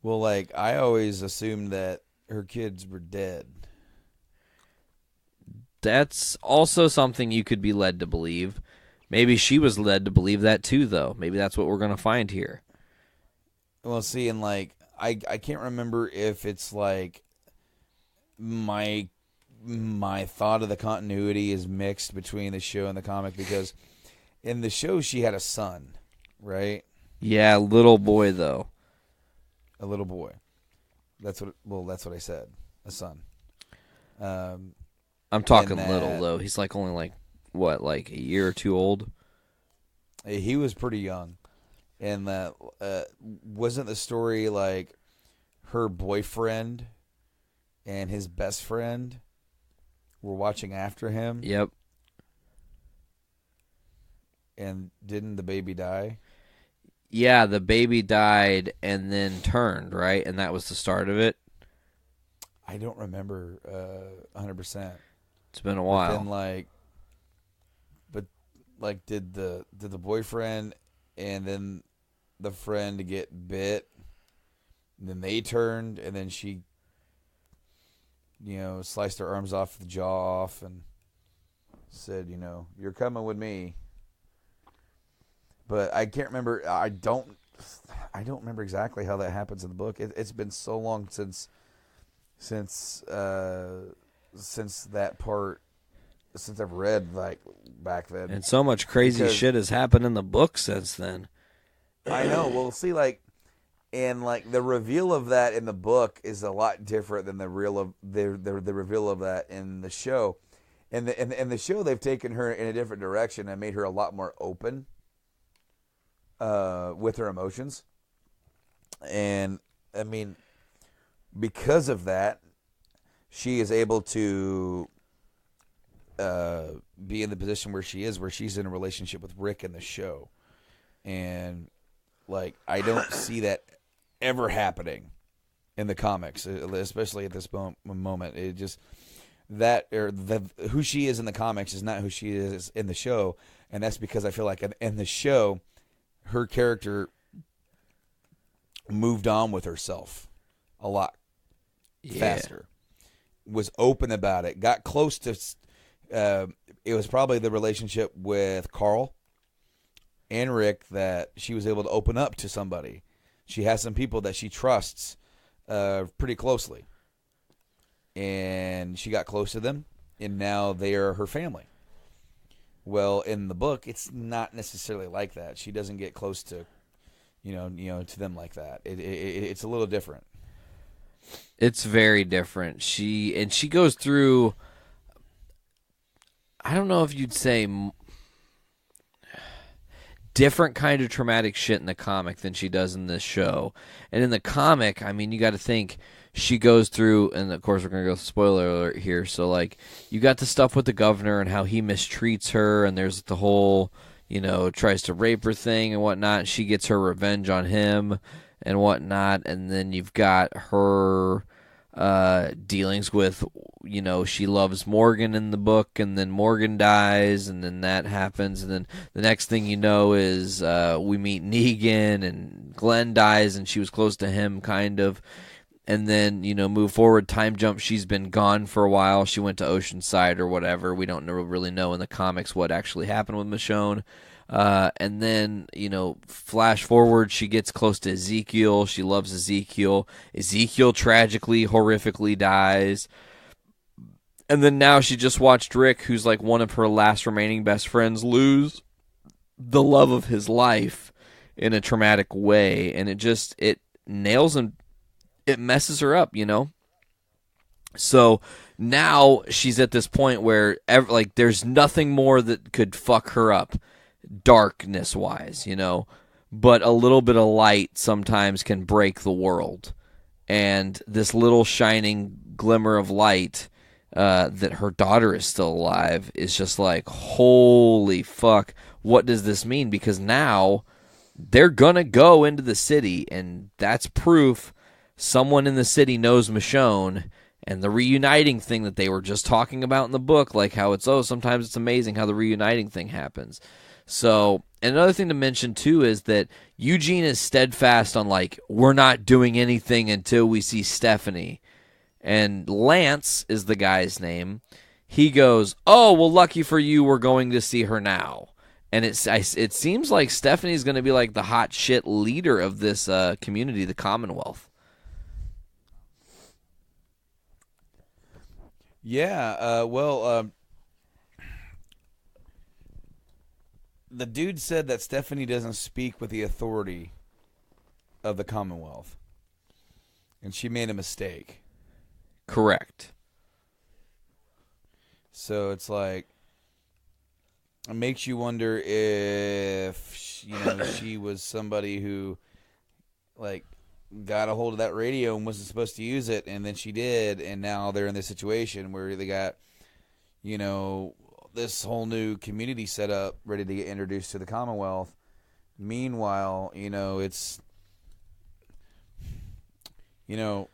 Well, I always assumed that her kids were dead. That's also something you could be led to believe. Maybe she was led to believe that too, though. Maybe that's what we're going to find here. Well, see, and I can't remember if it's my thought of the continuity is mixed between the show and the comic, because in the show she had a son, right? Yeah, little boy though. A little boy. That's what I said. A son. I'm talking little though. He's only a year or two old. He was pretty young, and that wasn't the story her boyfriend and his best friend were watching after him. Yep. And didn't the baby die? Yeah, the baby died and then turned, right? And that was the start of it? I don't remember 100%. It's been a while. Did the boyfriend and then the friend get bit, and then they turned, and then she, sliced her arms off, the jaw off, and said, you're coming with me. But I can't remember. I don't remember exactly how that happens in the book. It's been so long since that part, since I've read back then. And so much crazy shit has happened in the book since then. I know. Well, see, and the reveal of that in the book is a lot different than the reveal of that in the show. And the show, they've taken her in a different direction and made her a lot more open with her emotions. And because of that, she is able to be in the position where she is, where she's in a relationship with Rick in the show. And I don't see that ever happening in the comics, especially at this moment. It just who she is in the comics is not who she is in the show, and that's because I feel like in the show, her character moved on with herself a lot faster, was open about it, got close to. It was probably the relationship with Carl and Rick that she was able to open up to somebody. She has some people that she trusts pretty closely. And she got close to them, and now they are her family. Well, in the book, it's not necessarily like that. She doesn't get close to, to them like that. It's a little different. It's very different. She goes through, I don't know if you'd say different kind of traumatic shit in the comic than she does in this show. And in the comic, I mean, you got to think she goes through, and of course we're going to go spoiler alert here, so like you got the stuff with the governor and how he mistreats her, and there's the whole, tries to rape her thing and whatnot, and she gets her revenge on him and whatnot, and then you've got her dealings with, she loves Morgan in the book, and then Morgan dies, and then that happens, and then the next thing you know is we meet Negan, and Glenn dies, and she was close to him, kind of. And then, move forward, time jump, she's been gone for a while. She went to Oceanside or whatever. We don't really know in the comics what actually happened with Michonne. And then, flash forward, she gets close to Ezekiel. She loves Ezekiel. Ezekiel tragically, horrifically dies. And then now she just watched Rick, who's like one of her last remaining best friends, lose the love of his life in a traumatic way. And it nails him. It messes her up, So now she's at this point where there's nothing more that could fuck her up, darkness-wise, But a little bit of light sometimes can break the world. And this little shining glimmer of light that her daughter is still alive is just like, holy fuck, what does this mean? Because now they're going to go into the city, and that's proof someone in the city knows Michonne, and the reuniting thing that they were just talking about in the book, like how sometimes it's amazing how the reuniting thing happens. So, and another thing to mention too is that Eugene is steadfast on we're not doing anything until we see Stephanie. And Lance is the guy's name. He goes, oh, well, lucky for you, we're going to see her now. And it seems like Stephanie's going to be like the hot shit leader of this community, the Commonwealth. Yeah, the dude said that Stephanie doesn't speak with the authority of the Commonwealth, and she made a mistake. Correct. So it's like, it makes you wonder if, she was somebody who, got a hold of that radio and wasn't supposed to use it, and then she did, and now they're in this situation where they got, this whole new community set up, ready to get introduced to the Commonwealth. Meanwhile, it's,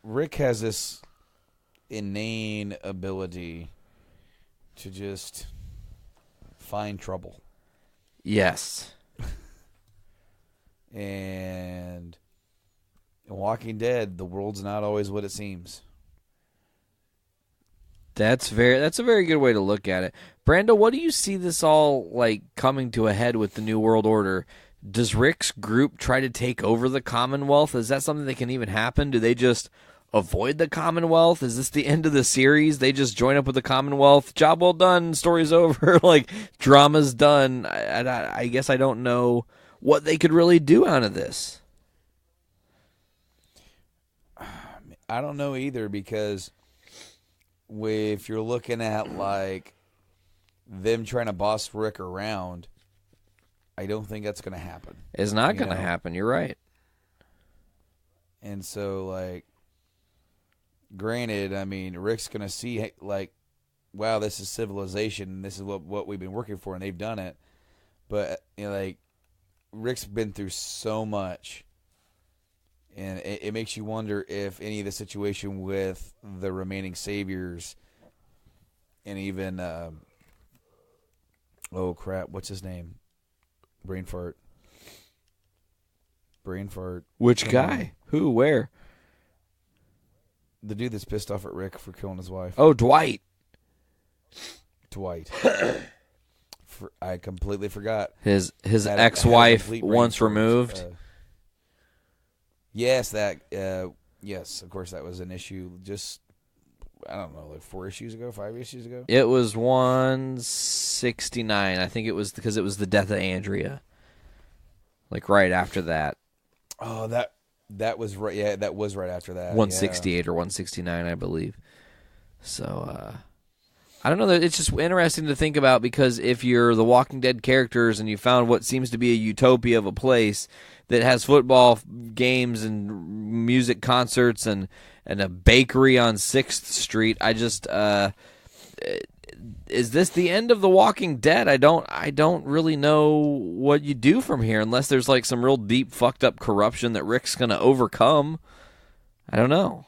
Rick has this inane ability to just find trouble. Yes. And in Walking Dead, the world's not always what it seems. That's a very good way to look at it. Brando, what do you see this all coming to a head with the New World Order? Does Rick's group try to take over the Commonwealth? Is that something that can even happen? Do they just avoid the Commonwealth? Is this the end of the series? They just join up with the Commonwealth? Job well done. Story's over. Drama's done. I guess I don't know what they could really do out of this. I don't know either, because if you're looking at them trying to boss Rick around, I don't think that's going to happen. It's not going to happen. You're right. And so, granted, I mean, Rick's going to see, wow, this is civilization, and this is what we've been working for, and they've done it. But, Rick's been through so much. And it makes you wonder if any of the situation with the remaining saviors and even, oh crap, what's his name? Brain fart. Which guy? Who? Where? The dude that's pissed off at Rick for killing his wife. Oh, Dwight. I completely forgot. His ex-wife once removed. Yes, yes, of course that was an issue just, I don't know, 4 issues ago, 5 issues ago? It was 169. I think it was because it was the death of Andrea. Right after that. Oh, that was right. Yeah, that was right after that. 168 or 169, I believe. So, I don't know. It's just interesting to think about because if you're the Walking Dead characters and you found what seems to be a utopia of a place that has football games and music concerts and a bakery on 6th Street, I just is this the end of The Walking Dead? I don't really know what you do from here unless there's like some real deep fucked up corruption that Rick's going to overcome. I don't know.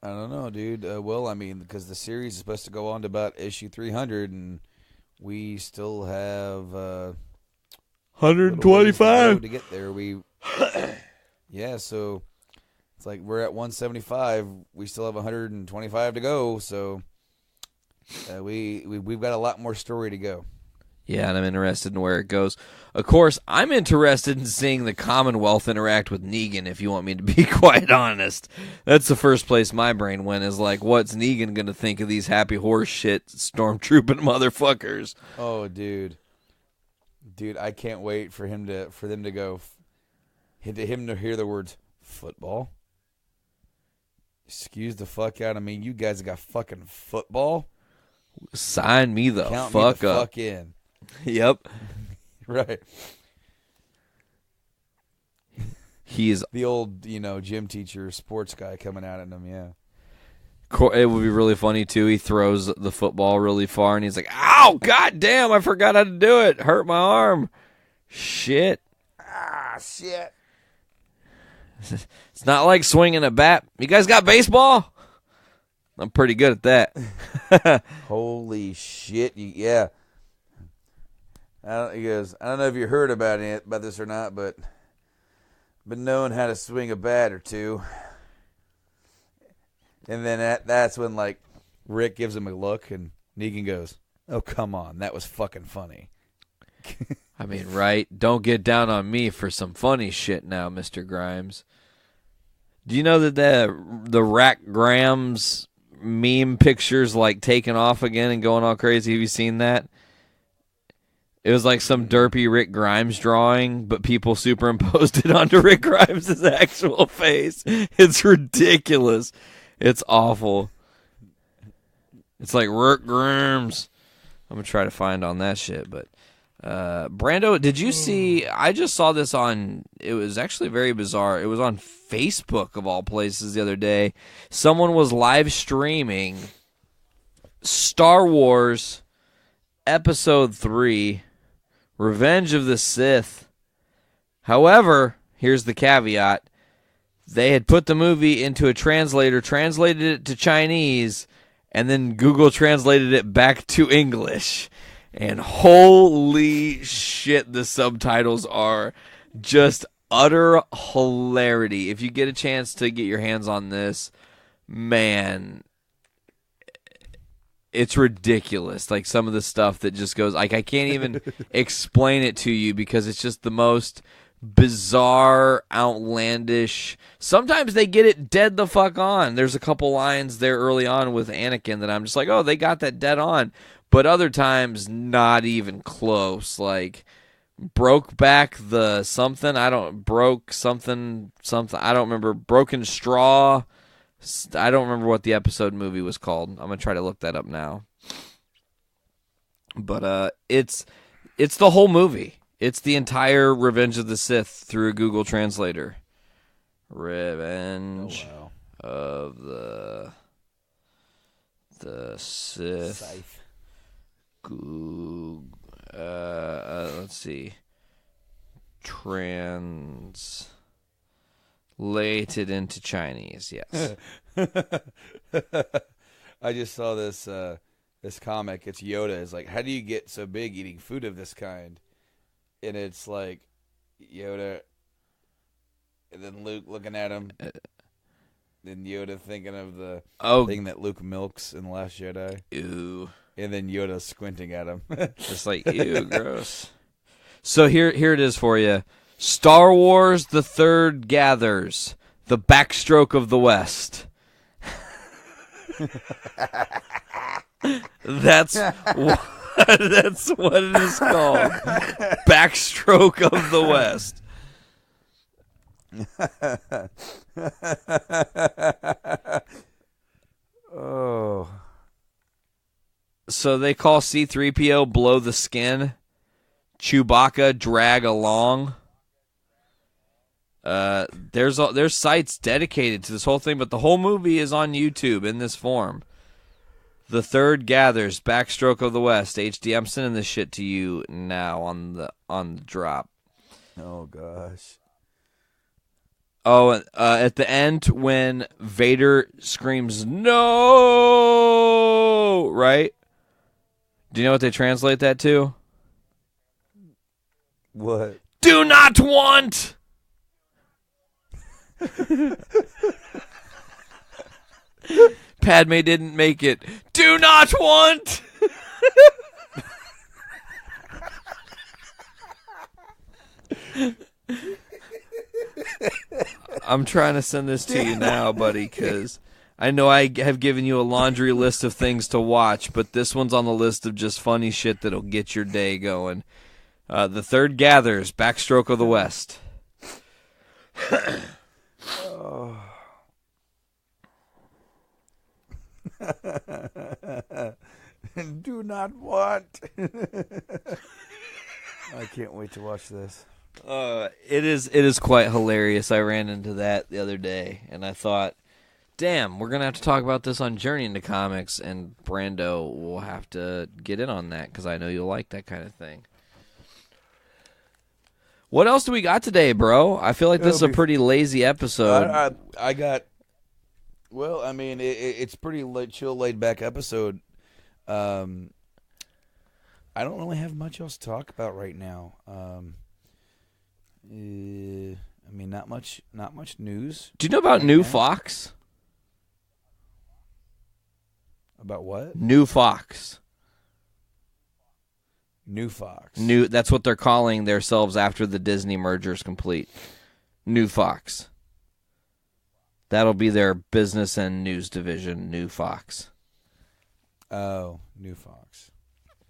I don't know, dude. Well, I mean, because the series is supposed to go on to about issue 300, and we still have 125 to get there. Yeah, so it's like we're at 175. We still have 125 to go. So we've got a lot more story to go. Yeah, and I'm interested in where it goes. Of course, I'm interested in seeing the Commonwealth interact with Negan, if you want me to be quite honest. That's the first place my brain went, is like, what's Negan going to think of these happy horse shit stormtrooping motherfuckers? Oh, dude, I can't wait for them to hear the words football. Excuse the fuck out of me. You guys got fucking football? Sign me the Count fuck me the up. fuck in. Yep. Right. He's the old, gym teacher, sports guy coming out at him, yeah. It would be really funny, too. He throws the football really far, and he's like, ow, god damn, I forgot how to do it. Hurt my arm. Shit. Ah, shit. It's not like swinging a bat. You guys got baseball? I'm pretty good at that. Holy shit. Yeah. He goes, I don't know if you heard about this or not, but knowing how to swing a bat or two. And then that's when, like, Rick gives him a look, and Negan goes, oh, come on, that was fucking funny. I mean, right? Don't get down on me for some funny shit now, Mr. Grimes. Do you know that the Rack Grams meme pictures, like, taking off again and going all crazy? Have you seen that? It was like some derpy Rick Grimes drawing, but people superimposed it onto Rick Grimes' actual face. It's ridiculous. It's awful. It's like Rick Grimes. I'm going to try to find on that shit. But Brando, did you see? I just saw this it was actually very bizarre. It was on Facebook, of all places, the other day. Someone was live streaming Star Wars Episode 3, Revenge of the Sith. However, here's the caveat. They had put the movie into a translator, translated it to Chinese, and then Google translated it back to English. And holy shit, the subtitles are just utter hilarity. If you get a chance to get your hands on this, man, it's ridiculous. Like, some of the stuff that just goes, like, I can't even explain it to you because it's just the most bizarre, outlandish. Sometimes they get it dead the fuck on. There's a couple lines there early on with Anakin that I'm just like, oh, they got that dead on. But other times, not even close. Like, broke back the something. I don't remember. Broken straw. I don't remember what the episode movie was called. I'm going to try to look that up now. But it's the whole movie. It's the entire Revenge of the Sith through a Google Translator. Revenge of the Sith. Google, let's see. Translated into Chinese, yes. I just saw this comic. It's Yoda. It's like, how do you get so big eating food of this kind? And it's like Yoda, and then Luke looking at him. Then Yoda thinking of the thing that Luke milks in The Last Jedi. Ew. And then Yoda squinting at him. Just like, ew, gross. So here it is for you. Star Wars The Third Gathers. The Backstroke of the West. That's what it is called. Backstroke of the West. Oh. So they call C-3PO blow the skin, Chewbacca drag along. There's sites dedicated to this whole thing, but the whole movie is on YouTube in this form. The Third Gathers, Backstroke of the West, HD. I'm sending this shit to you now on the drop. Oh gosh. Oh, at the end when Vader screams "No!" Right? Do you know what they translate that to? What? Do not want. Padme didn't make it. Do not want. I'm trying to send this to you now, buddy, because I know I have given you a laundry list of things to watch, but this one's on the list of just funny shit that'll get your day going. The Third Gathers, Backstroke of the West. Oh. Do not want. I can't wait to watch this. It is quite hilarious. I ran into that the other day, and I thought, damn, we're going to have to talk about this on Journey into Comics, and Brando will have to get in on that, because I know you'll like that kind of thing. What else do we got today, bro? I feel like this is a pretty lazy episode. I got... Well, I mean, it's pretty chill, laid-back episode. I don't really have much else to talk about right now. I mean, not much news. Do you know about New Fox? About what? New Fox. New Fox. That's what they're calling themselves after the Disney merger is complete. New Fox. That'll be their business and news division, New Fox. Oh, New Fox.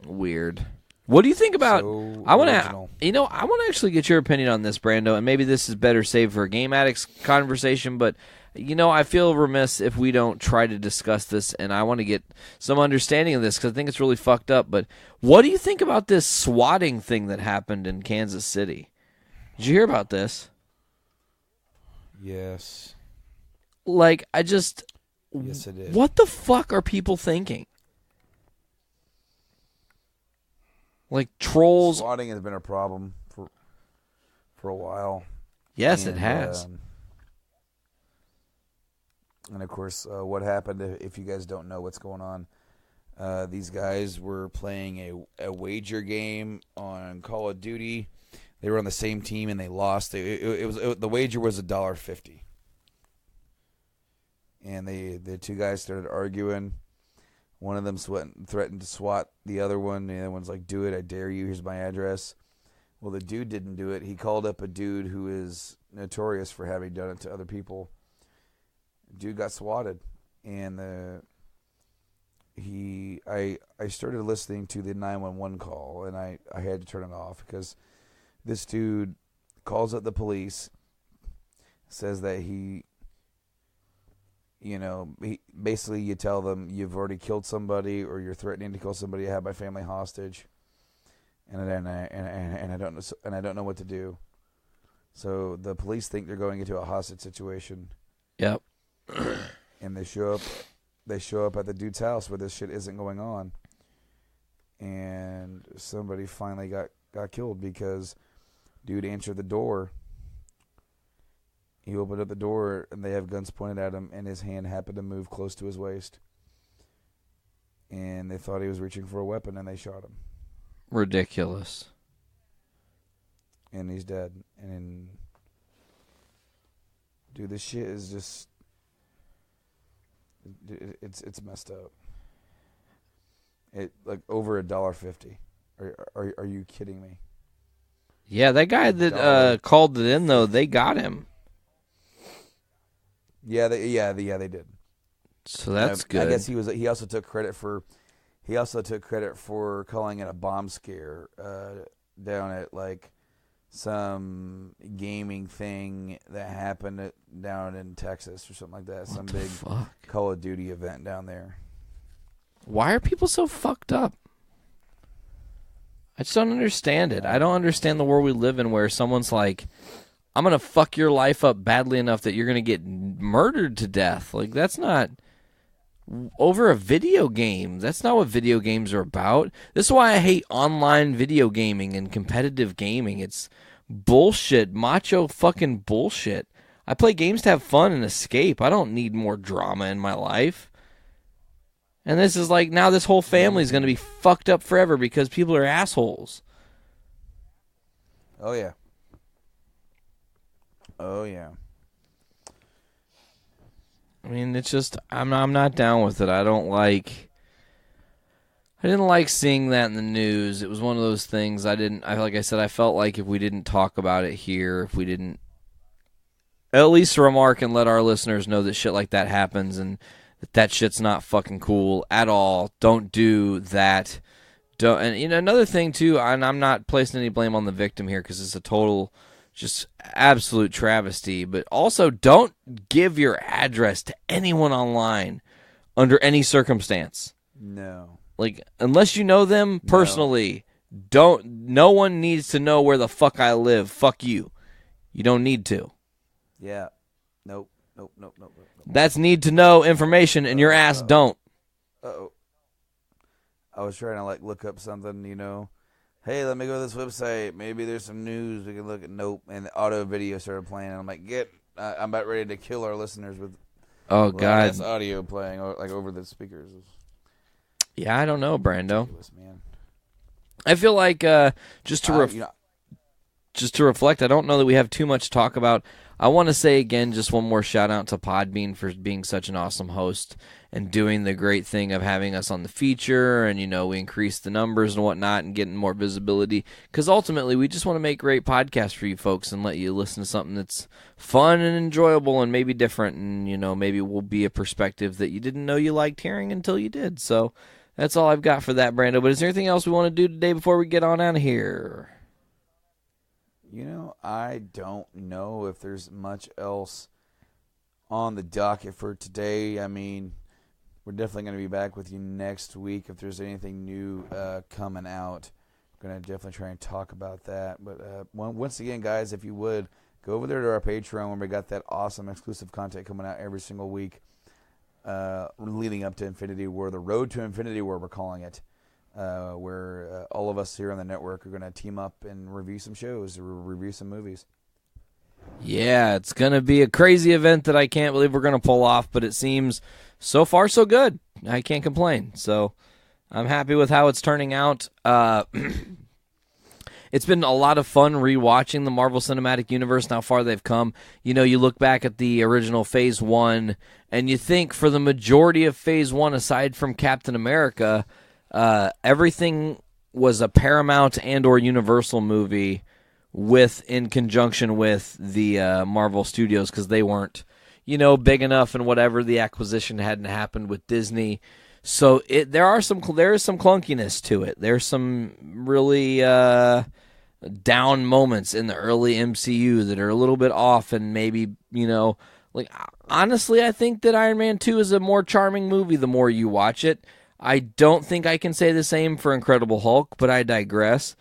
Weird. What do you think about? So I want original. to, I want to actually get your opinion on this, Brando, and maybe this is better saved for a Game Addicts conversation. But I feel remiss if we don't try to discuss this, and I want to get some understanding of this because I think it's really fucked up. But what do you think about this swatting thing that happened in Kansas City? Did you hear about this? Yes. Like, Yes, it is. What the fuck are people thinking? Like trolls. Swatting has been a problem for a while. Yes, it has. And of course, what happened? If you guys don't know what's going on, these guys were playing a wager game on Call of Duty. They were on the same team and they lost. The wager was $1.50. And the two guys started arguing. One of them threatened to swat the other one. The other one's like, "Do it, I dare you. Here's my address." Well, the dude didn't do it. He called up a dude who is notorious for having done it to other people. Dude got swatted, and I started listening to the 911 call, and I had to turn it off because this dude calls up the police, says that he basically you tell them you've already killed somebody or you're threatening to kill somebody. I have my family hostage, and I don't know what to do. So the police think they're going into a hostage situation. Yep. And they show up at the dude's house where this shit isn't going on. And somebody finally got killed because dude answered the door. He opened up the door, and they have guns pointed at him, and his hand happened to move close to his waist. And they thought he was reaching for a weapon, and they shot him. Ridiculous. And he's dead. And dude, this shit is just... It's messed up. It like over $1.50. Are you kidding me? Yeah, that guy that called it in though, they got him. Yeah, they did. So that's good. I guess he also took credit for calling it a bomb scare down at like some gaming thing that happened down in Texas or something like that. Some big fuck? Call of Duty event down there. Why are people so fucked up? I just don't understand it. I don't understand the world we live in where someone's like, I'm going to fuck your life up badly enough that you're going to get murdered to death. Like, that's not over a video game. That's not what video games are about. This is why I hate online video gaming and competitive gaming. It's bullshit, macho fucking bullshit. I play games to have fun and escape. I don't need more drama in my life. And this is like, now this whole family is going to be fucked up forever because people are assholes. Oh, yeah. Oh, yeah. I mean, it's just, I'm not down with it. I didn't like seeing that in the news. It was one of those things like I said, I felt like if we didn't talk about it here, if we didn't at least remark and let our listeners know that shit like that happens and that shit's not fucking cool at all. Don't do that. And another thing too, and I'm not placing any blame on the victim here because it's a total, just absolute travesty. But also, don't give your address to anyone online under any circumstance. No. Like, unless you know them personally, no one needs to know where the fuck I live. Fuck you. You don't need to. Yeah. Nope. That's need to know information, and your ass don't. Uh-oh. I was trying to, look up something, Hey, let me go to this website. Maybe there's some news we can look at. Nope. And the auto video started playing. And I'm like, I'm about ready to kill our listeners with God, audio playing, over the speakers. Yeah, I don't know, Brando. Man. I feel like just to reflect, I don't know that we have too much to talk about. I want to say again, just one more shout out to Podbean for being such an awesome host and doing the great thing of having us on the feature, and we increased the numbers and whatnot and getting more visibility, because ultimately we just want to make great podcasts for you folks and let you listen to something that's fun and enjoyable and maybe different, and maybe will be a perspective that you didn't know you liked hearing until you did. So that's all I've got for that, Brando. But is there anything else we want to do today before we get on out of here? I don't know if there's much else on the docket for today. I mean, we're definitely going to be back with you next week if there's anything new coming out. We're going to definitely try and talk about that. But once again, guys, if you would, go over there to our Patreon where we got that awesome exclusive content coming out every single week leading up to Infinity War, the Road to Infinity War, we're calling it. Where all of us here on the network are going to team up and review some shows, or review some movies. Yeah, it's going to be a crazy event that I can't believe we're going to pull off, but it seems so far so good. I can't complain. So I'm happy with how it's turning out. It's been a lot of fun rewatching the Marvel Cinematic Universe and how far they've come. You look back at the original Phase 1, and you think for the majority of Phase 1, aside from Captain America, everything was a Paramount and or Universal movie in conjunction with the Marvel Studios, because they weren't, big enough, and whatever, the acquisition hadn't happened with Disney. So there is some clunkiness to it. There's some really down moments in the early MCU that are a little bit off, and maybe, honestly, I think that Iron Man 2 is a more charming movie the more you watch it. I don't think I can say the same for Incredible Hulk, but I digress.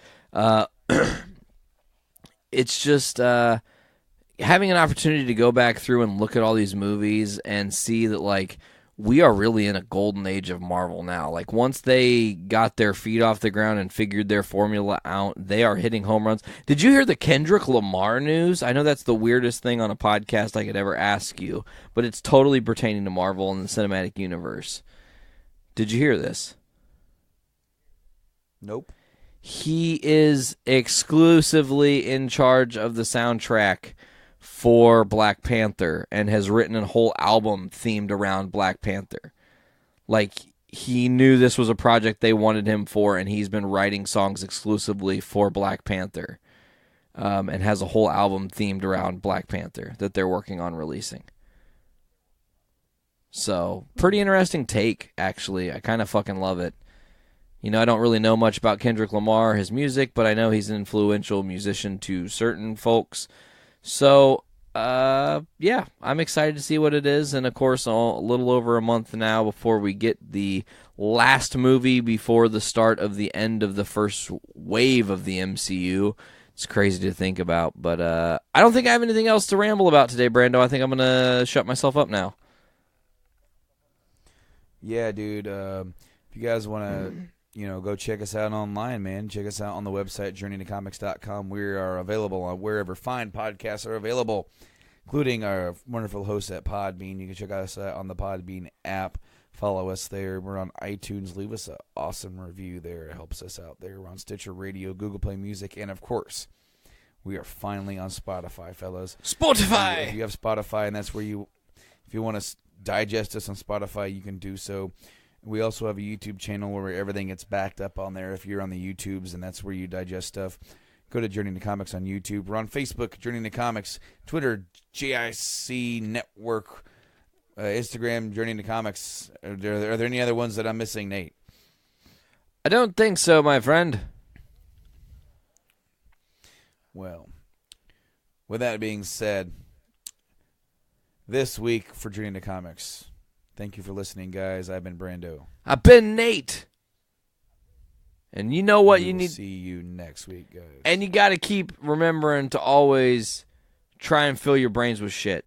It's just having an opportunity to go back through and look at all these movies and see that, we are really in a golden age of Marvel now. Once they got their feet off the ground and figured their formula out, they are hitting home runs. Did you hear the Kendrick Lamar news? I know that's the weirdest thing on a podcast I could ever ask you, but it's totally pertaining to Marvel and the cinematic universe. Did you hear this? Nope. He is exclusively in charge of the soundtrack for Black Panther and has written a whole album themed around Black Panther. He knew this was a project they wanted him for, and he's been writing songs exclusively for Black Panther, and has a whole album themed around Black Panther that they're working on releasing. So, pretty interesting take, actually. I kind of fucking love it. I don't really know much about Kendrick Lamar, his music, but I know he's an influential musician to certain folks. So, Yeah, I'm excited to see what it is, and of course, a little over a month now before we get the last movie before the start of the end of the first wave of the MCU. It's crazy to think about, but I don't think I have anything else to ramble about today, Brando. I think I'm gonna shut myself up now. Yeah, dude. If you guys want to, go check us out online, man. Check us out on the website, journeytocomics.com. We are available on wherever fine podcasts are available, including our wonderful hosts at Podbean. You can check us out on the Podbean app. Follow us there. We're on iTunes. Leave us an awesome review there. It helps us out there. We're on Stitcher Radio, Google Play Music, and, of course, we are finally on Spotify, fellas. Spotify! If you have Spotify, and that's where if you want to digest us on Spotify, you can do so. We also have a YouTube channel where everything gets backed up on there. If you're on the YouTubes, and that's where you digest stuff, go to Journey to Comics on YouTube. We're on Facebook, Journey to Comics, Twitter, JIC Network, Instagram, Journey to Comics. Are there any other ones that I'm missing, Nate? I don't think so, my friend. Well, with that being said, this week for Journey to Comics, thank you for listening, guys. I've been Brando. I've been Nate. And you know what you need. See you next week, guys. And you got to keep remembering to always try and fill your brains with shit.